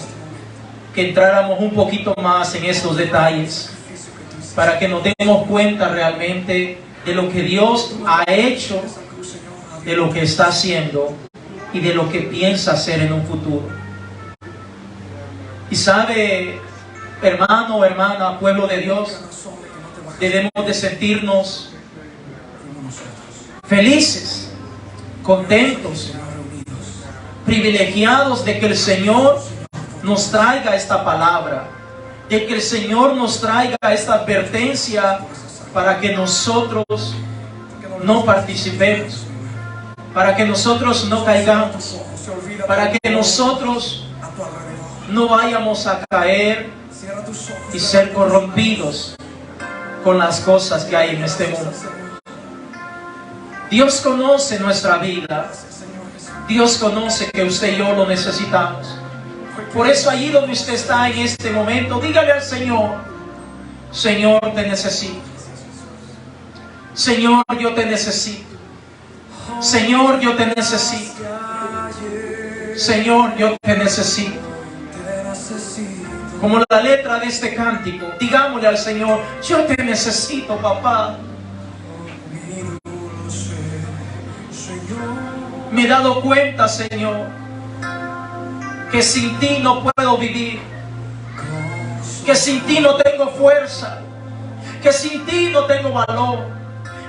que entráramos un poquito más en estos detalles, para que nos demos cuenta realmente de lo que Dios ha hecho, de lo que está haciendo y de lo que piensa hacer en un futuro. Y sabe, hermano, hermana, pueblo de Dios, debemos de sentirnos felices, contentos, privilegiados de que el Señor nos traiga esta palabra, de que el Señor nos traiga esta advertencia para que nosotros no participemos, para que nosotros no caigamos, para que nosotros no vayamos a caer y ser corrompidos con las cosas que hay en este mundo. Dios conoce nuestra vida. Dios conoce que usted y yo lo necesitamos. Por eso allí donde usted está en este momento, dígale al Señor, Señor, te necesito. Señor, yo te necesito. Señor, yo te necesito. Señor, yo te necesito. Como la letra de este cántico, digámosle al Señor, yo te necesito, papá. Me he dado cuenta, Señor, que sin ti no puedo vivir, que sin ti no tengo fuerza, que sin ti no tengo valor,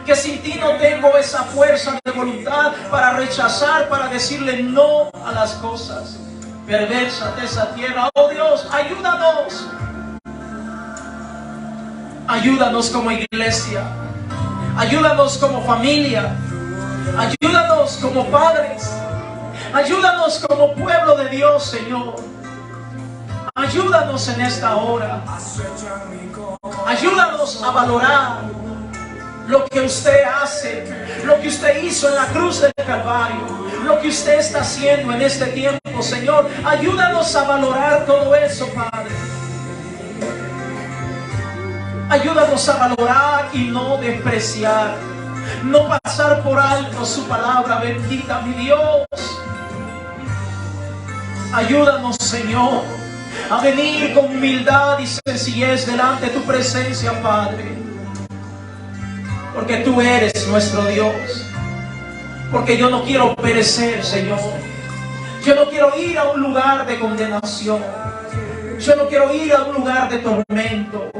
que sin ti no tengo esa fuerza de voluntad para rechazar, para decirle no a las cosas perversas de esa tierra. Oh Dios, ayúdanos. Ayúdanos como iglesia, ayúdanos como familia, ayúdanos como padres, ayúdanos como pueblo de Dios, Señor. Ayúdanos en esta hora. Ayúdanos a valorar lo que usted hace, lo que usted hizo en la cruz del Calvario, lo que usted está haciendo en este tiempo, Señor. Ayúdanos a valorar todo eso, Padre. Ayúdanos a valorar y no despreciar, no pasar por alto su palabra bendita, mi Dios. Ayúdanos, Señor, a venir con humildad y sencillez delante de tu presencia, Padre. Porque tú eres nuestro Dios. Porque yo no quiero perecer, Señor. Yo no quiero ir a un lugar de condenación. Yo no quiero ir a un lugar de tormento.